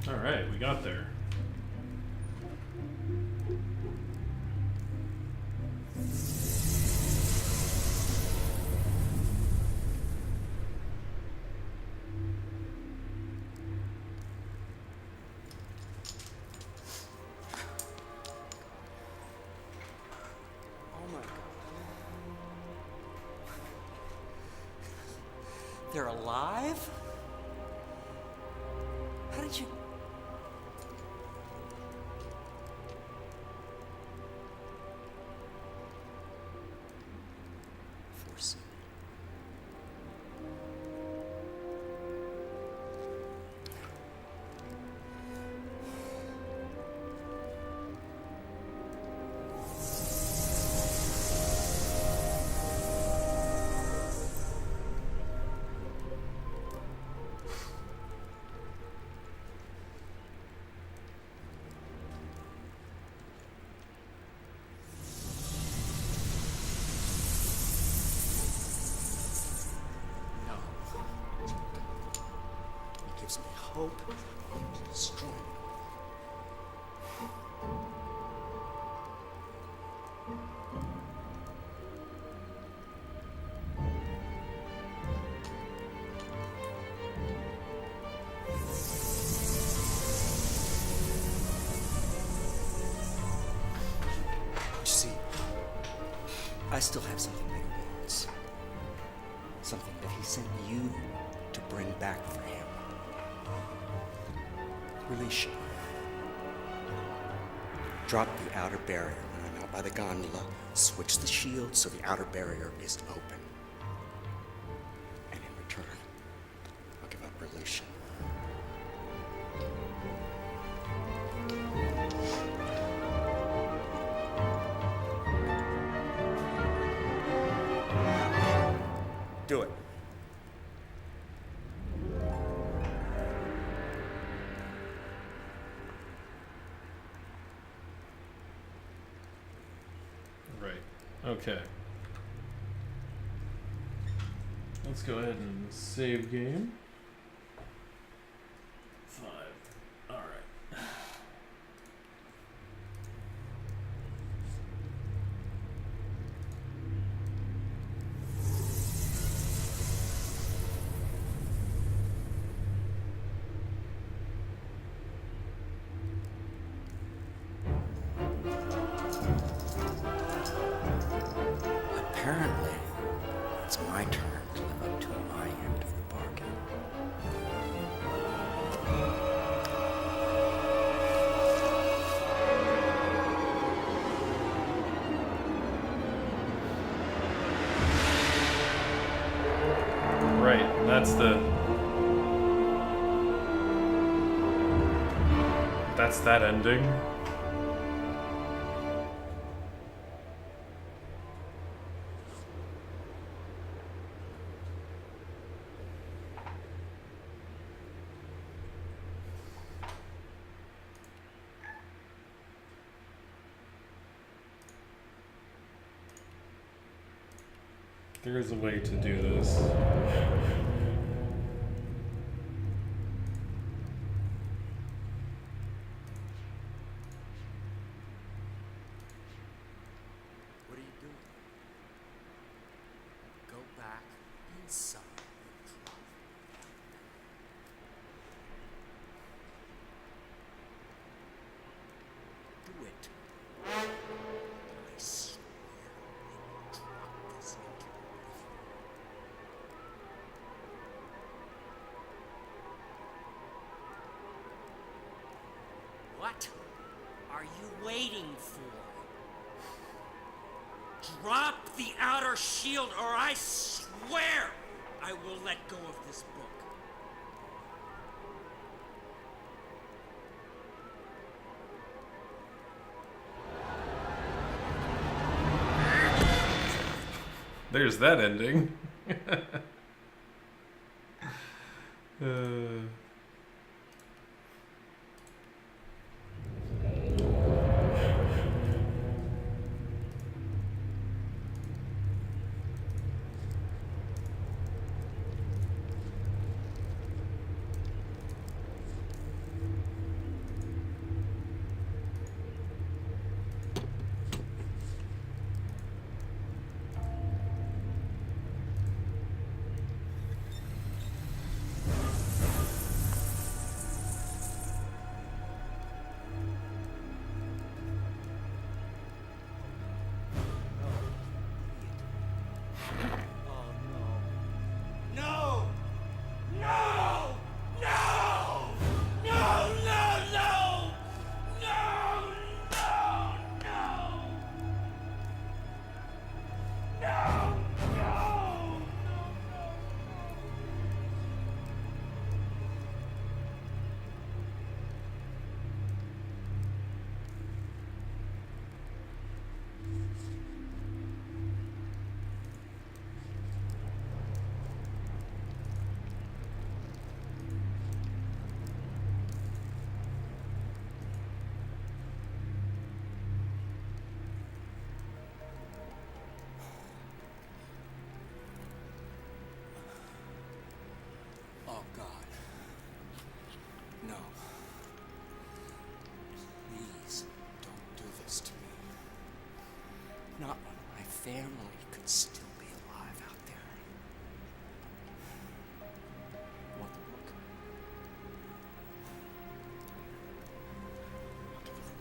All right, we got there. Oh my god. They're alive? How did you... Force it. No. It gives me hope and strength. You see, I still have something that he wants. Something that he sent you to bring back for him. Release you. Drop the outer barrier when I'm out by the gondola. Switch the shield so the outer barrier is open. And in return, I'll give up Relution. Do it. Right. Okay. Let's go ahead and save game. 5. All right. Apparently, it's my turn to live up to my end of the bargain. Right. That's that ending. There is a way to do this. What are you doing? Go back inside and drop. Do it. I swear when you drop this into the river. What are you waiting for? Drop the outer shield, or I swear I will let go of this book. There's that ending. No! No! No! No! No! No! No! No! No! No! No! Oh, God. No. Please don't do this to me. Not when my family could still be alive out there. Want the book? I'll give you the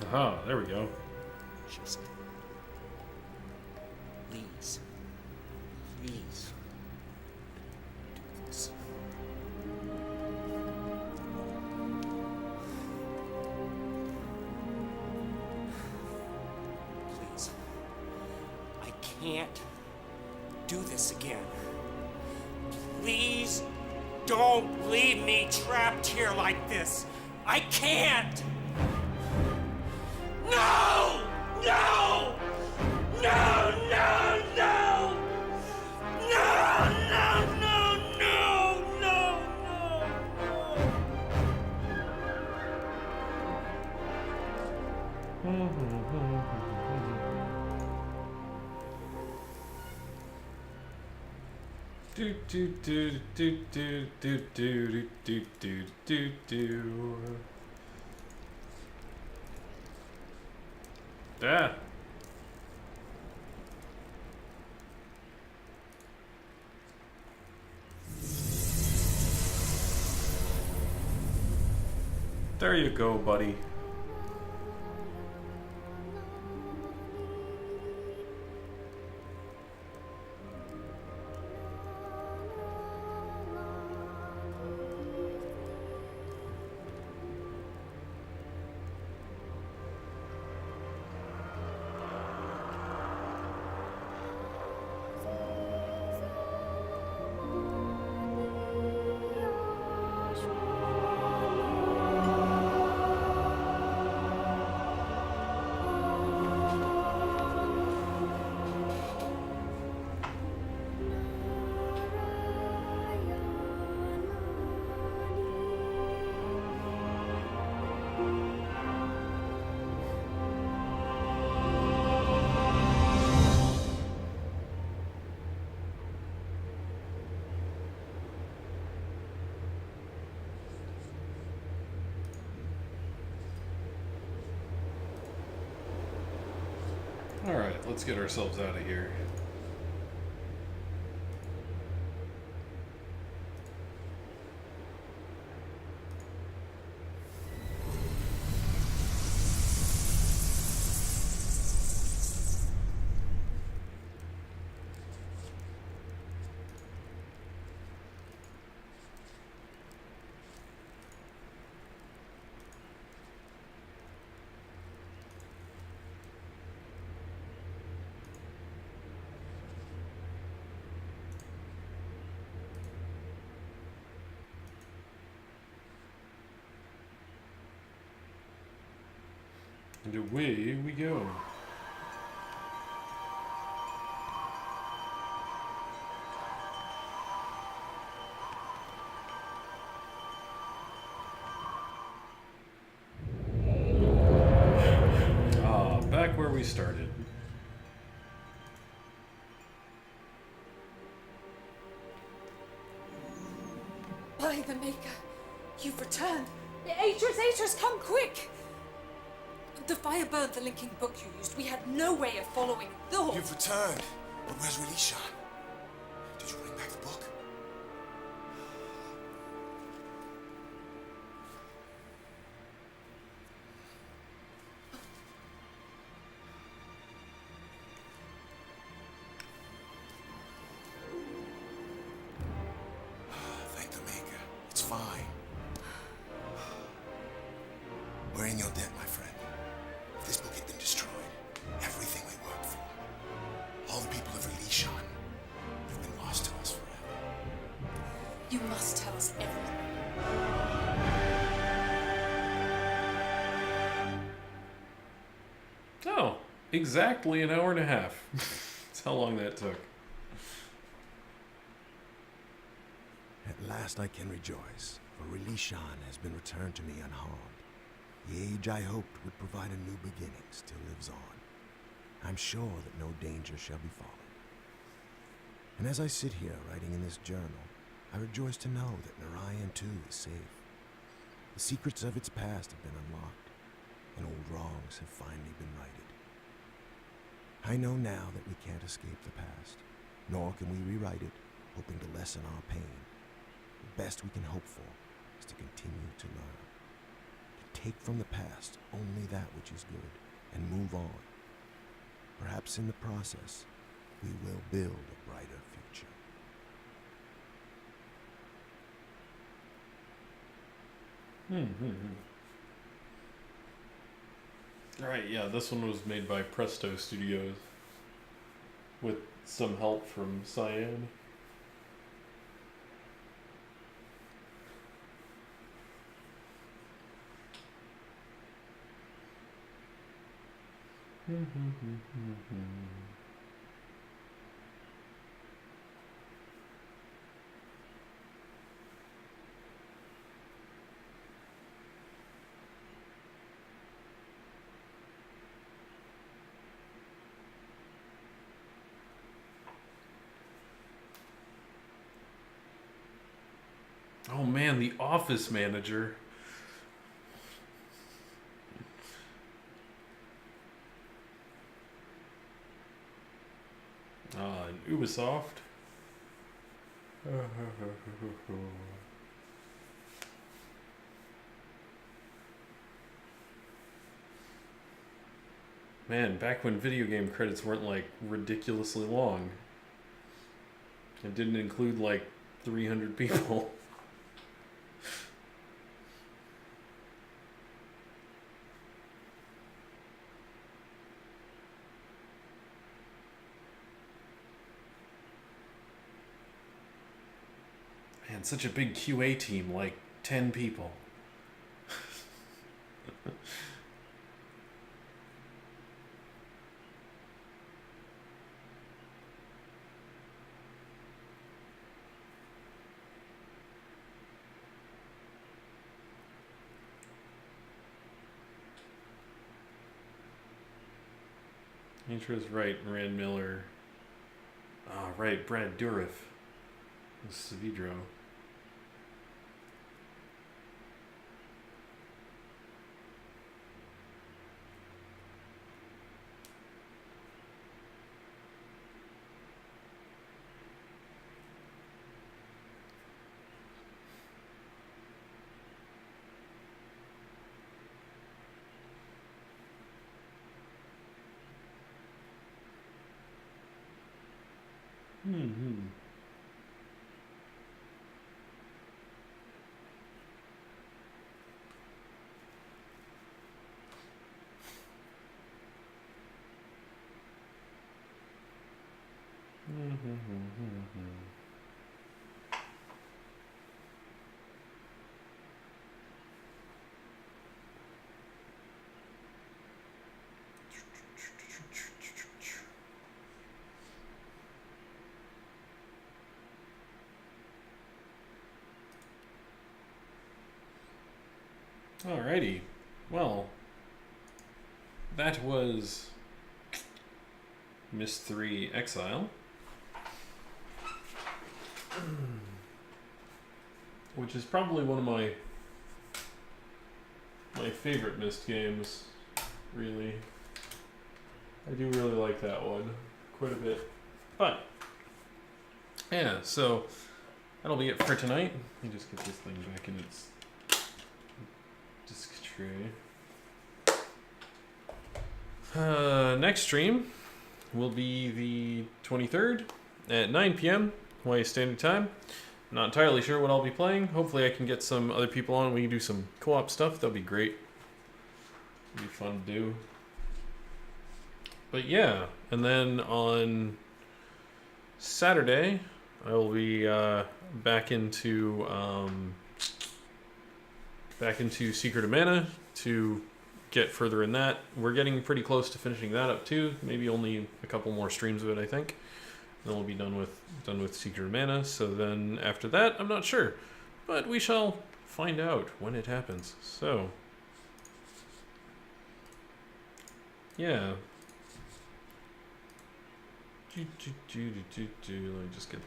book. Aha, there we go. Just please, please do this. Please. I can't do this again. Please don't leave me trapped here like this. I can't. No! No! No! No! No! No! No! No! No! No! Do do do do do do do do do do do. Ah. There you go, buddy. Alright, let's get ourselves out of here. And away we go. Back where we started. By the Maker, you've returned. Atris, come quick! The fire burned the linking book you used. We had no way of following the horse. You've returned. But where's Relishan? Did you bring back the book? Thank the Maker. It's fine. We're in your debt, my friend. If this book had been destroyed, everything we worked for, all the people of Relishan, would have been lost to us forever. You must tell us everything. Oh, exactly an hour and a half. That's how long that took. At last I can rejoice, for Relishan has been returned to me unharmed. The age I hoped would provide a new beginning still lives on. I'm sure that no danger shall befall it. And as I sit here writing in this journal, I rejoice to know that Narayan too is safe. The secrets of its past have been unlocked, and old wrongs have finally been righted. I know now that we can't escape the past, nor can we rewrite it, hoping to lessen our pain. The best we can hope for is to continue to learn. To take from the past only that which is good, and move on. Perhaps in the process, we will build a brighter future. Alright, yeah, this one was made by Presto Studios with some help from Cyan. Oh man, the office manager. And Ubisoft. Man, back when video game credits weren't like ridiculously long. It didn't include like 300 people. Man, such a big QA team, like 10 people. Intro's right, Rand Miller. Ah, right, Brad Dourif. Savidro. Mm-hmm. Alrighty. Well, that was Myst 3 Exile. Which is probably one of my favorite Myst games, really. I do really like that one quite a bit. But, yeah, so that'll be it for tonight. Let me just get this thing back in its disk tray. Next stream will be the 23rd at 9 p.m. Hawaii Standard Time. Not entirely sure what I'll be playing. Hopefully I can get some other people on. We can do some co-op stuff. That'll be great. It'll be fun to do. But yeah, and then on Saturday, I will be back into Secret of Mana to get further in that. We're getting pretty close to finishing that up too. Maybe only a couple more streams of it, I think. Then we'll be done with Secret of Mana. So then after that, I'm not sure, but we shall find out when it happens. So yeah. Let me just get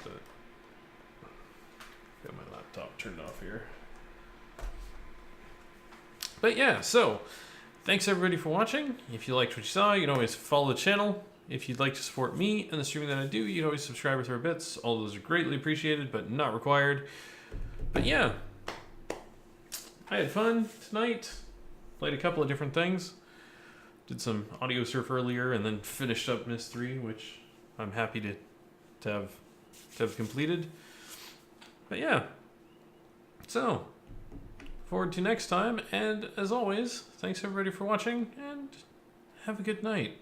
my laptop turned off here. But yeah, so thanks everybody for watching. If you liked what you saw, you can always follow the channel. If you'd like to support me and the streaming that I do, you can always subscribe with our bits. All those are greatly appreciated, but not required. But yeah, I had fun tonight. Played a couple of different things. Did some audio surf earlier, and then finished up Myst 3, which I'm happy to have completed. But yeah, so forward to next time, and as always, thanks everybody for watching, and have a good night.